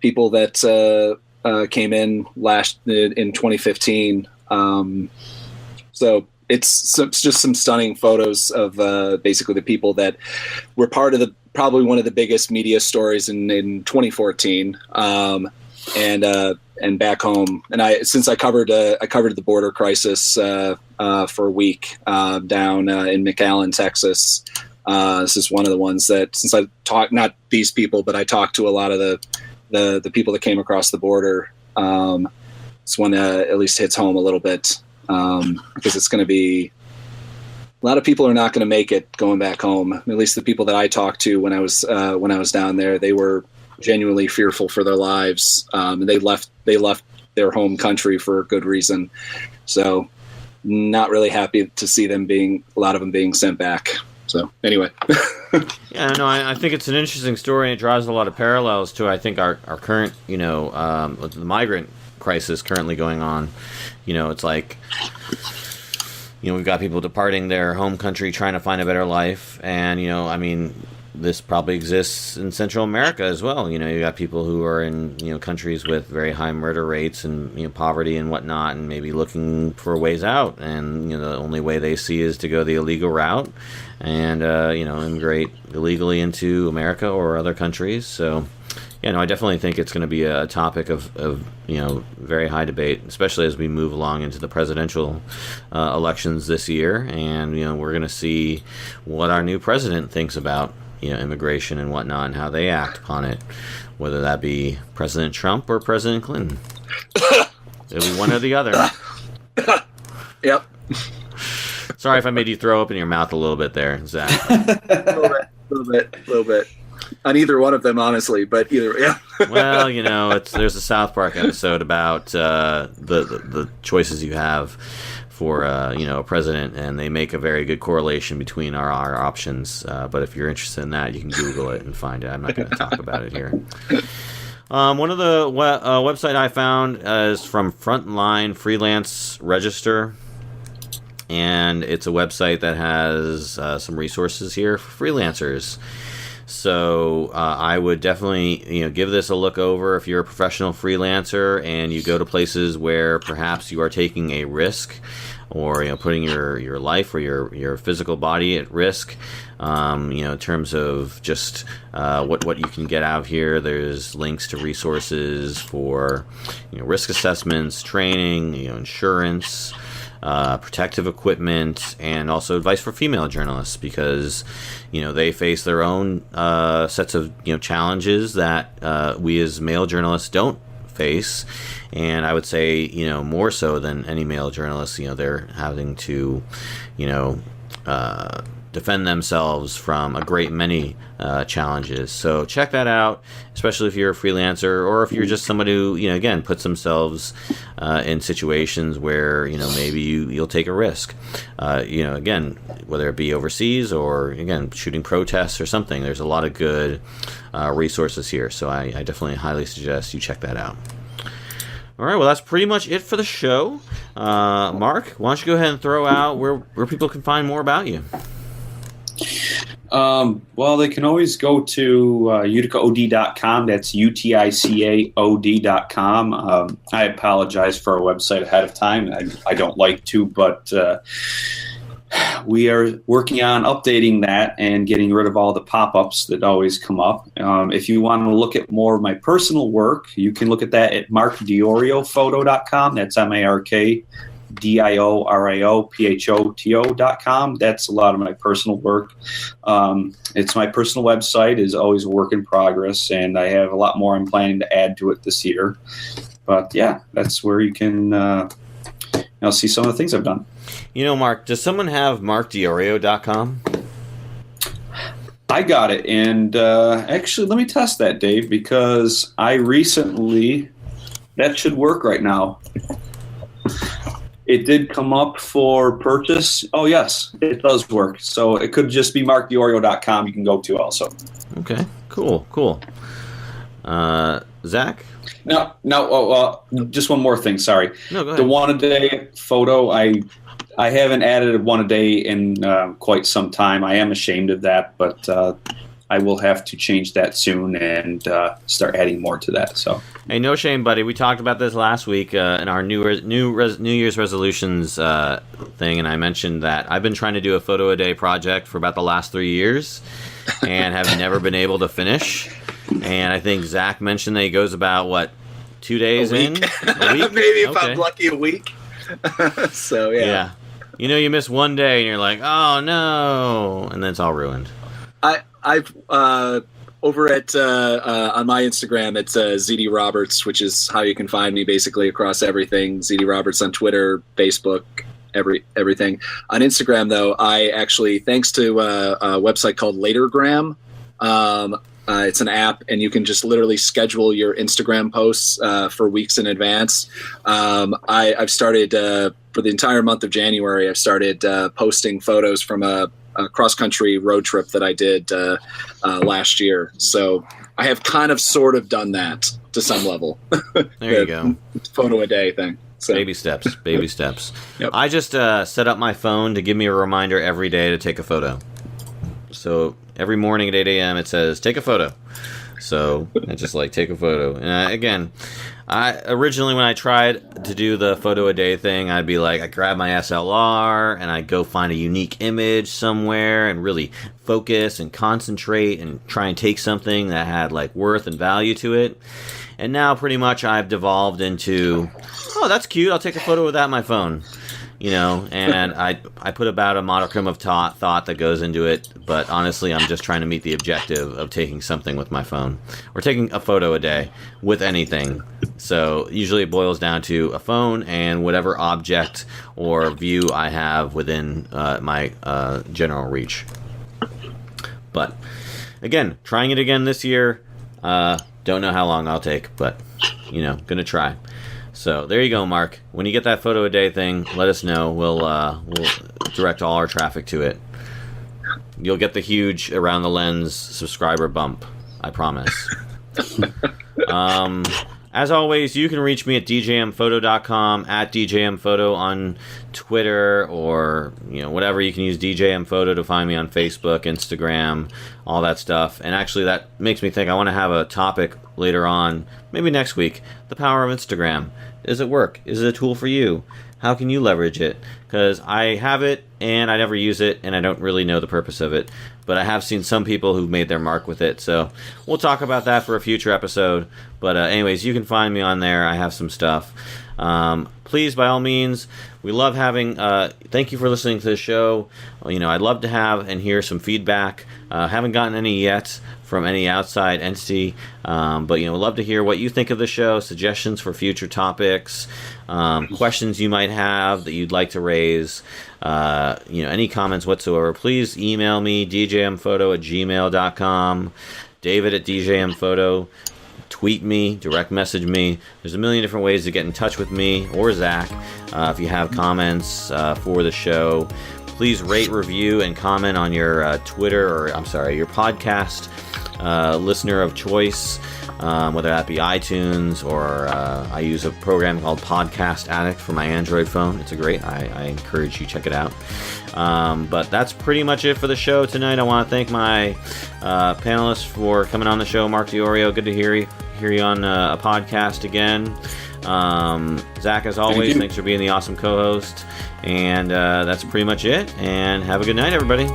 people that came in in 2015. So it's just some stunning photos of basically the people that were part of probably one of the biggest media stories in 2014, and back home. And since I covered the border crisis for a week down in McAllen, Texas, This is one of the ones that, since I talked, not these people, but I talked to a lot of the people that came across the border. This one at least hits home a little bit, because it's going to be, a lot of people are not going to make it going back home. At least the people that I talked to when I was down there, they were genuinely fearful for their lives. And they left their home country for a good reason. So not really happy to see a lot of them being sent back. So anyway. Yeah, no, I think it's an interesting story, and it draws a lot of parallels to, I think, our current, the migrant crisis currently going on. It's like, we've got people departing their home country trying to find a better life, and, this probably exists in Central America as well. You got people who are in, countries with very high murder rates and, poverty and whatnot, and maybe looking for ways out. And, the only way they see is to go the illegal route and, immigrate illegally into America or other countries. So, I definitely think it's going to be a topic of very high debate, especially as we move along into the presidential elections this year. And, we're going to see what our new president thinks about immigration and whatnot, and how they act upon it, whether that be President Trump or President Clinton. It'll be one or the other. Yep. Sorry if I made you throw up in your mouth a little bit there, Zach. A little bit. On either one of them, honestly, but either, yeah. Well, there's a South Park episode about the choices you have for a president, and they make a very good correlation between our options. But if you're interested in that, you can Google it and find it. I'm not going to talk about it here. One of the website I found is from Frontline Freelance Register, and it's a website that has some resources here for freelancers. So I would definitely give this a look over if you're a professional freelancer and you go to places where perhaps you are taking a risk, or putting your life or your physical body at risk. In terms of just what you can get out here. There's links to resources for risk assessments, training, insurance, protective equipment, and also advice for female journalists, because they face their own sets of challenges that we as male journalists don't face. And I would say more so than any male journalists, they're having to defend themselves from a great many challenges. So check that out, especially if you're a freelancer, or if you're just somebody who, again, puts themselves in situations where, maybe you'll take a risk. Again, whether it be overseas or, again, shooting protests or something, there's a lot of good resources here. So I definitely highly suggest you check that out. All right, well, that's pretty much it for the show. Mark, why don't you go ahead and throw out where people can find more about you? Well, they can always go to uticaod.com. That's uticaod.com. I apologize for our website ahead of time. I don't like to, but we are working on updating that and getting rid of all the pop-ups that always come up. If you want to look at more of my personal work, you can look at that at markdioriophoto.com. That's markdioriophoto.com. That's a lot of my personal work. It's my personal website, is always a work in progress, and I have a lot more I'm planning to add to it this year. But yeah, that's where you can see some of the things I've done. Mark, does someone have markdiorio.com? I got it, and actually, let me test that, Dave, because I recently, that should work right now. It did come up for purchase. Oh, yes, it does work. So it could just be markdiorio.com you can go to also. Okay, cool. Zach? No, just one more thing, sorry. No, go ahead. The one-a-day photo, I haven't added a one-a-day in quite some time. I am ashamed of that, but I will have to change that soon and start adding more to that. So, hey, no shame, buddy. We talked about this last week in our New Year's resolutions thing, and I mentioned that I've been trying to do a photo a day project for about the last 3 years and have never been able to finish. And I think Zach mentioned that he goes about 2 days in? A week? Maybe if I'm lucky, a week. So yeah. you miss one day and you're like, oh no, and then it's all ruined. I've over at on my Instagram, it's ZD Roberts, which is how you can find me basically across everything. ZD Roberts on Twitter, Facebook, everything. On Instagram, though, I actually, thanks to a website called Latergram, it's an app, and you can just literally schedule your Instagram posts for weeks in advance. I've started for the entire month of January. I've started posting photos from a cross-country road trip that I did last year. So I have kind of sort of done that to some level. There you go. Photo a day thing. So. Baby steps. Baby steps. Yep. I just set up my phone to give me a reminder every day to take a photo. So every morning at 8 a.m. it says, take a photo. So I just take a photo. And again, originally when I tried to do the photo a day thing, I'd be I grab my SLR and I'd go find a unique image somewhere and really focus and concentrate and try and take something that had worth and value to it. And now pretty much I've devolved into, oh, that's cute, I'll take a photo with that on my phone. And I put about a modicum of thought that goes into it, but honestly, I'm just trying to meet the objective of taking something with my phone, or taking a photo a day with anything. So usually it boils down to a phone and whatever object or view I have within my general reach. But again, trying it again this year. Don't know how long I'll take, but gonna try. So there you go, Mark. When you get that photo a day thing, let us know. We'll direct all our traffic to it. You'll get the huge Around the Lens subscriber bump. I promise. As always, you can reach me at djmphoto.com, at djmphoto on Twitter, or whatever. You can use djmphoto to find me on Facebook, Instagram, all that stuff. And actually, that makes me think I want to have a topic later on, maybe next week. The power of Instagram. Does it work? Is it a tool for you? How can you leverage it? Because I have it and I never use it, and I don't really know the purpose of it. But I have seen some people who've made their mark with it. So we'll talk about that for a future episode. But anyways, you can find me on there. I have some stuff. Please, by all means, we love having, thank you for listening to the show. I'd love to have and hear some feedback. Haven't gotten any yet from any outside entity, but we'd love to hear what you think of the show, suggestions for future topics, questions you might have that you'd like to raise, any comments whatsoever. Please email me, djmphoto@gmail.com, David at djmphoto. Tweet me, direct message me. There's a million different ways to get in touch with me or Zach. If you have comments for the show, please rate, review, and comment on your Twitter, or your podcast listener of choice, whether that be iTunes or I use a program called Podcast Addict for my Android phone. It's I encourage you check it out. But that's pretty much it for the show tonight. I want to thank my panelists for coming on the show. Mark DiOrio, good to hear you on a podcast again. Zach, as always, thanks for being the awesome co-host. And that's pretty much it. And have a good night, everybody.